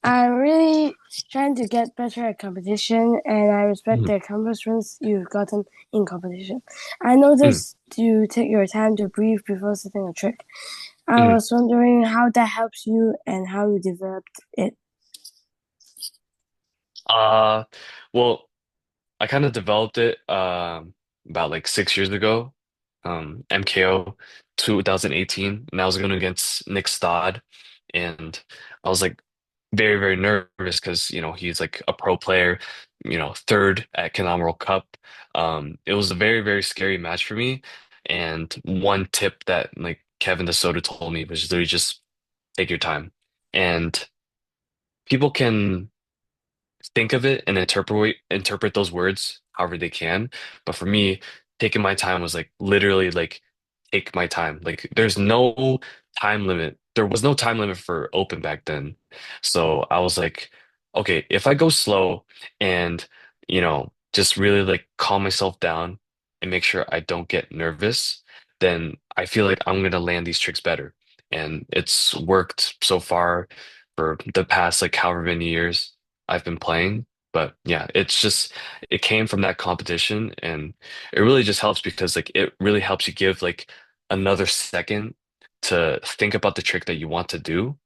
I'm really trying to get better at competition, and I respect Mm, the accomplishments you've gotten in competition. I mm, noticed you take your time to breathe before setting a trick. I mm. was wondering how that helps you and how you developed it. Uh, well, I kind of developed it about like 6 years ago. MKO 2018, and I was going against Nick Stodd, and I was like very, very nervous because, he's like a pro player, third at Canal World Cup. It was a very, very scary match for me. And one tip that like Kevin DeSoto told me was literally just take your time. And people can think of it and interpret those words however they can. But for me, taking my time was like literally like take my time. Like there's no time limit. There was no time limit for open back then. So I was like, okay, if I go slow and, just really like calm myself down and make sure I don't get nervous, then I feel like I'm gonna land these tricks better. And it's worked so far for the past like however many years. I've been playing. But yeah, it came from that competition and it really just helps because like it really helps you give like another second to think about the trick that you want to do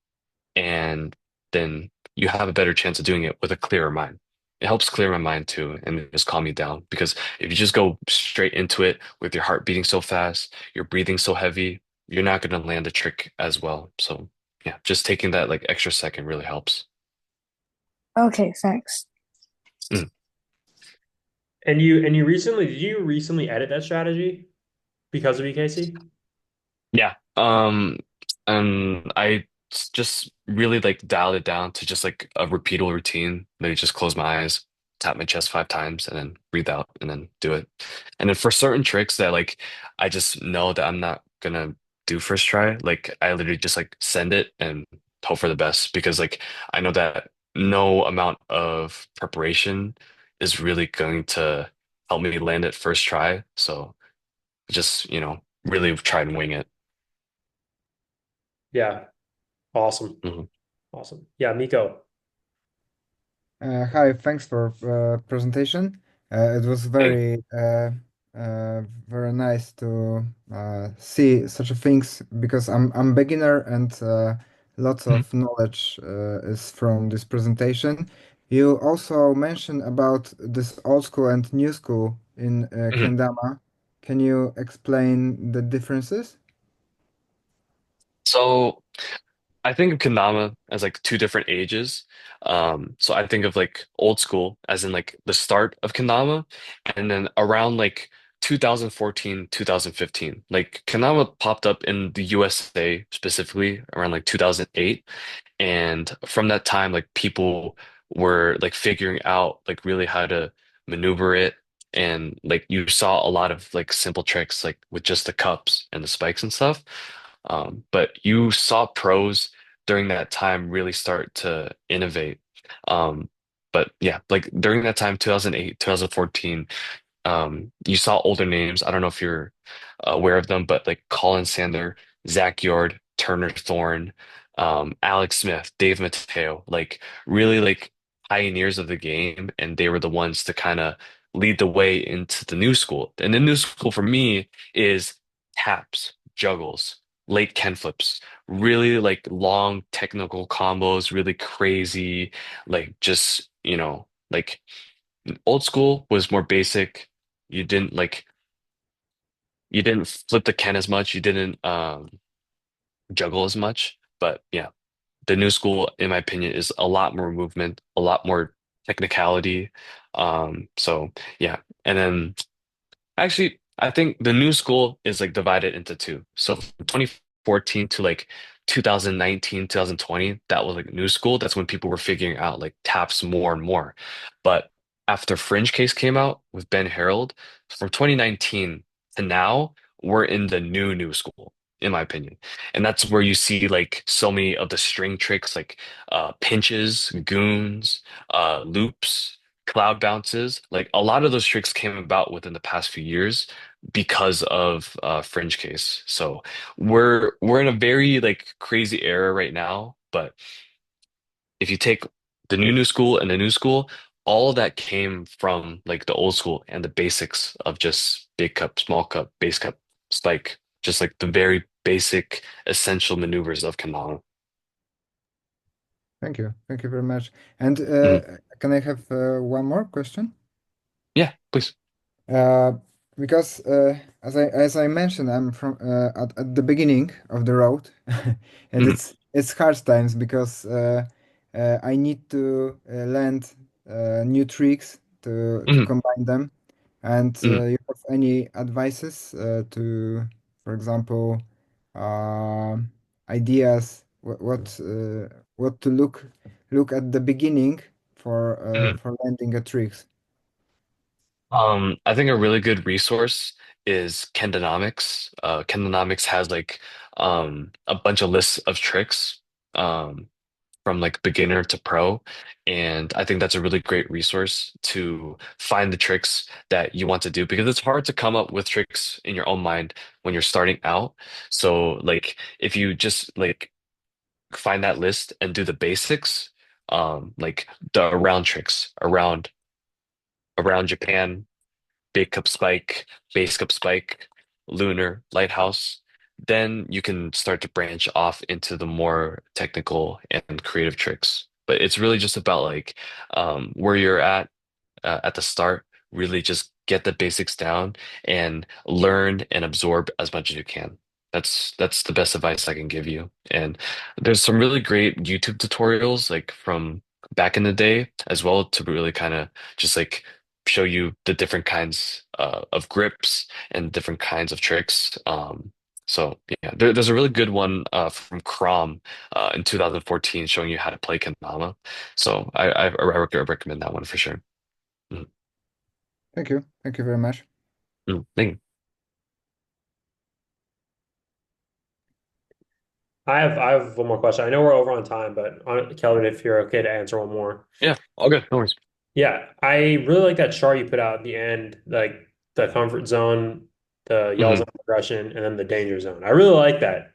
and then you have a better chance of doing it with a clearer mind. It helps clear my mind too and just calm me down because if you just go straight into it with your heart beating so fast, you're breathing so heavy, you're not going to land the trick as well. So yeah, just taking that like extra second really helps. Okay, thanks. Mm. And you recently did you recently edit that strategy because of EKC? Yeah. And just really like dialed it down to just like a repeatable routine. Maybe just close my eyes, tap my chest 5 times, and then breathe out, and then do it. And then for certain tricks that like I just know that I'm not gonna do first try, like I literally just like send it and hope for the best because like I know that no amount of preparation is really going to help me land it first try. So just, really try and wing it. Yeah. Awesome. Mhm. Awesome. Yeah, Miko. Hi, thanks for presentation. It was Thank very nice to see such a things because I'm beginner and lots Mhm. of knowledge is from this presentation. You also mentioned about this old school and new school in Mhm. kendama. Can you explain the differences? So I think of Kendama as like two different ages. So I think of like old school as in like the start of Kendama, and then around like 2014, 2015. Like Kendama popped up in the USA specifically around like 2008. And from that time, like people were like figuring out like really how to maneuver it. And like you saw a lot of like simple tricks like with just the cups and the spikes and stuff. But you saw pros during that time really start to innovate. Um, but yeah, like during that time, 2008, 2014, you saw older names. I don't know if you're aware of them, but like Colin Sander, Zach Yard, Turner Thorne, Alex Smith, Dave Mateo, like really like pioneers of the game, and they were the ones to kind of lead the way into the new school. And the new school for me is taps, juggles, late Ken flips, really like long technical combos, really crazy, like just, like old school was more basic. You didn't like you didn't flip the Ken as much. You didn't juggle as much. But yeah, the new school, in my opinion, is a lot more movement, a lot more technicality. So yeah, and then actually, I think the new school is like divided into two. So from 2014 to like 2019, 2020, that was like new school. That's when people were figuring out like taps more and more. But after Fringe Case came out with Ben Harold, from 2019 to now, we're in the new school, in my opinion. And that's where you see like so many of the string tricks like pinches, goons, loops, cloud bounces. Like a lot of those tricks came about within the past few years because of Fringe Case. So we're in a very like crazy era right now. But if you take the new school and the new school, all of that came from like the old school and the basics of just big cup, small cup, base cup, spike, just like the very basic essential maneuvers of Kanala. Thank you very much. And Mhm. can I have one more question? Yeah, please. Uh, because as I mentioned, I'm from at the beginning of the road, and Mhm. it's hard times because I need to learn new tricks to Mhm, combine them. And mhm, you have any advices for example, uh, ideas what to look at the beginning mhm. for landing a tricks? I think a really good resource is Kendonomics. Kendonomics has like a bunch of lists of tricks um, from like beginner to pro, and I think that's a really great resource to find the tricks that you want to do because it's hard to come up with tricks in your own mind when you're starting out. So like if you just like find that list and do the basics, like the around tricks around Japan big cup spike, base cup spike, lunar, lighthouse, then you can start to branch off into the more technical and creative tricks. But it's really just about like where you're at the start, really just get the basics down and learn and absorb as much as you can. That's the best advice I can give you. And there's some really great YouTube tutorials like from back in the day as well to really kind of just like show you the different kinds of grips and different kinds of tricks. So yeah, there's a really good one from Crom in 2014 showing you how to play Kendama. So I recommend that one for sure. Mm, Thank you very much. thank you. I have one more question. I know we're over on time, but Kelvin, if you're okay to answer one more. Yeah, all good. No worries. Yeah, I really like that chart you put out at the end, like the comfort zone, the yellow Hmm. zone progression, and then the danger zone. I really like that.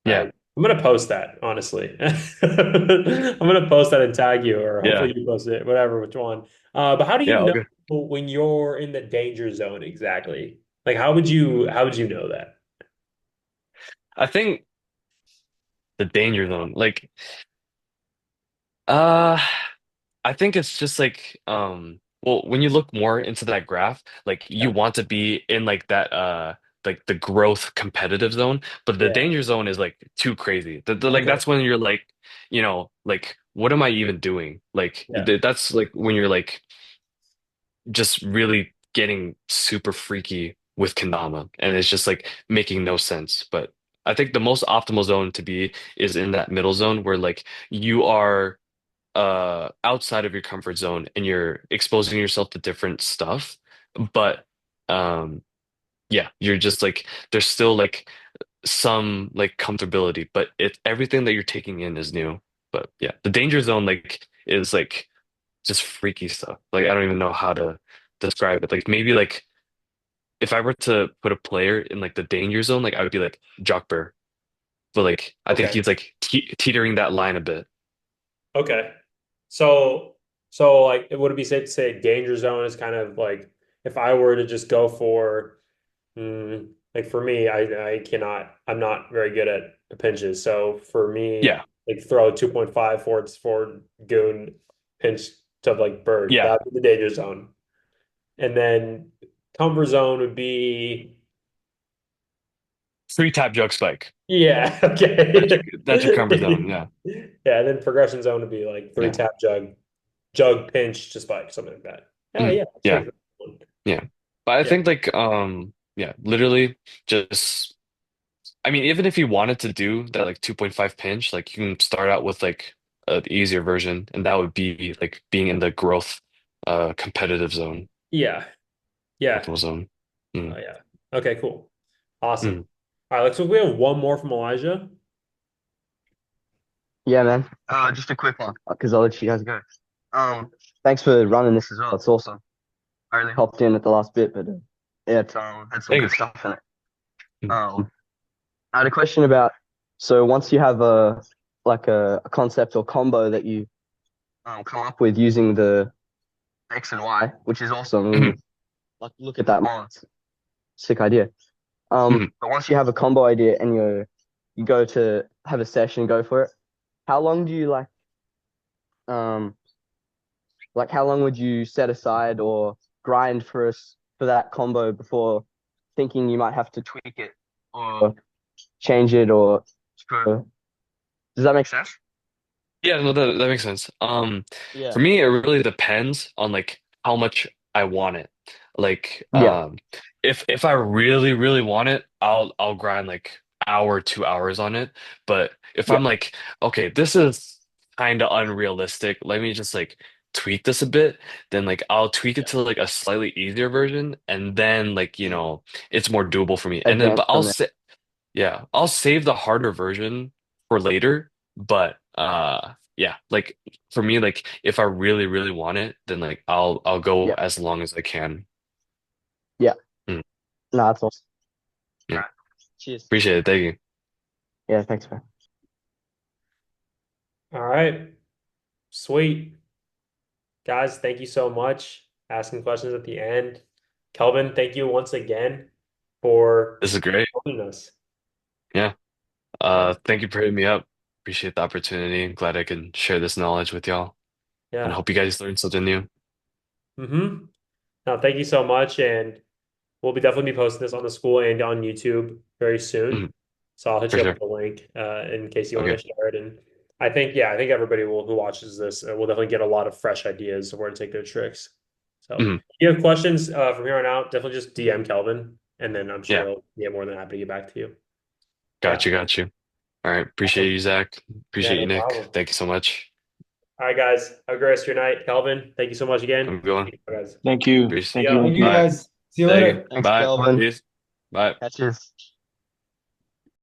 Yeah, I'm gonna post that, honestly. I'm gonna post that and tag you, or yeah, hopefully you post it, whatever, which one. But how do yeah, you all know good. when you're in the danger zone exactly? Like how would you know that? I think the danger zone, like, uh, I think it's just like, well, when you look more into that graph, like you Yeah. want to be in like that, like the growth competitive zone, but the Yeah. danger zone is like too crazy. Like Okay. that's when you're like, like what am I even doing? Like Yeah. that's like when you're like just really getting super freaky with kendama, and it's just like making no sense. But I think the most optimal zone to be is in that middle zone where like you are outside of your comfort zone and you're exposing yourself to different stuff, but um yeah, you're just like there's still like some like comfortability, but it everything that you're taking in is new. But yeah, the danger zone like is like just freaky stuff. Like I don't even know how to describe it. Like maybe like if I were to put a player in like the danger zone, like I would be like Jockber. But like I think Okay. he's like teetering that line a bit. Okay. So like would it be safe to say danger zone is kind of like if I were to just go for like for me, I cannot I'm not very good at pinches. So for me, Yeah, like throw 2.5 forward goon pinch to like bird. yeah. That would be the danger zone. And then comfort zone would be Three tap jug spike. yeah, That's okay. that's your comfort zone. Yeah. Yeah, and then progression zone would be like three Yeah. tap jug pinch to spike, something like that. Oh Mhm. yeah, that's Yeah. like Yeah. But I yeah. think like yeah, literally just I mean even if you wanted to do that like 2.5 pinch, like you can start out with like an easier version and that would be like being in the growth competitive zone, Yeah. Yeah. optimal zone. Oh Mm. yeah. Okay, cool. Awesome. Mm. All right, looks like we have one more from Elijah. Yeah, man. Just a quick one, because I'll let you guys go. Thanks for running this as well. It's awesome. I really hopped in at the last bit, but yeah, it's had some Thank good you. stuff in it. Mm. Um, I had a question about so once you have a concept or combo that you come up with using the X and Y, which is awesome. I Mhm. mean, like look at that, man. It's a sick idea. Mhm. But once you have a combo idea and you go to have a session, go for it. How long do you um like how long would you set aside or grind for that combo before thinking you might have to tweak it or change it or does that make sense? Yeah, no, that makes sense. Yeah. For me, it really depends on like how much I want it. Like, Yeah. if I really, really want it, I'll grind like hour, 2 hours on it. But if Yeah. I'm like, okay, this is kind of unrealistic, let me just like tweak this a bit, then like I'll tweak it Yeah. to like a slightly easier version, and then like, it's more doable for me. And then, Advance but from there. yeah, I'll save the harder version for later, but yeah, like for me, like if I really, really want it, then like I'll go Yeah. as long as I can. Yeah. Mm, No, that's awesome. yeah, Cheers. appreciate it. Thank you. Yeah, thanks, man. All right. Sweet. Guys, thank you so much. Asking questions at the end. Kelvin, thank you once again for This is great. joining us. Yeah. Yeah. Thank you for hitting me up. Appreciate the opportunity. I'm glad I can share this knowledge with y'all, and Yeah. hope you guys learned something new. Mm-hmm. No, thank you so much. And we'll be definitely be posting this on the school and on YouTube very soon. Mhm, So I'll hit for you up sure. with a link in case you want Okay. to share it. And I think everybody who watches this will definitely get a lot of fresh ideas of where to take their tricks. So Mhm, if you have questions from here on out, definitely just DM Kelvin, and then I'm sure yeah. he'll be more than happy to get back to you. Yeah, Got you. Got you. All right. Appreciate awesome. you, Zach. Yeah, Appreciate you, no Nick. problem. Thank you so much. All right, guys. Have a great rest of your night. Kelvin, thank you so much again. I'm going. Guys. Thank you. Peace. Thank Yeah. you, Thank you All Ricky. right. guys. See you Thank later. you. Thanks, Bye. Kelvin. Peace. Bye. Catches.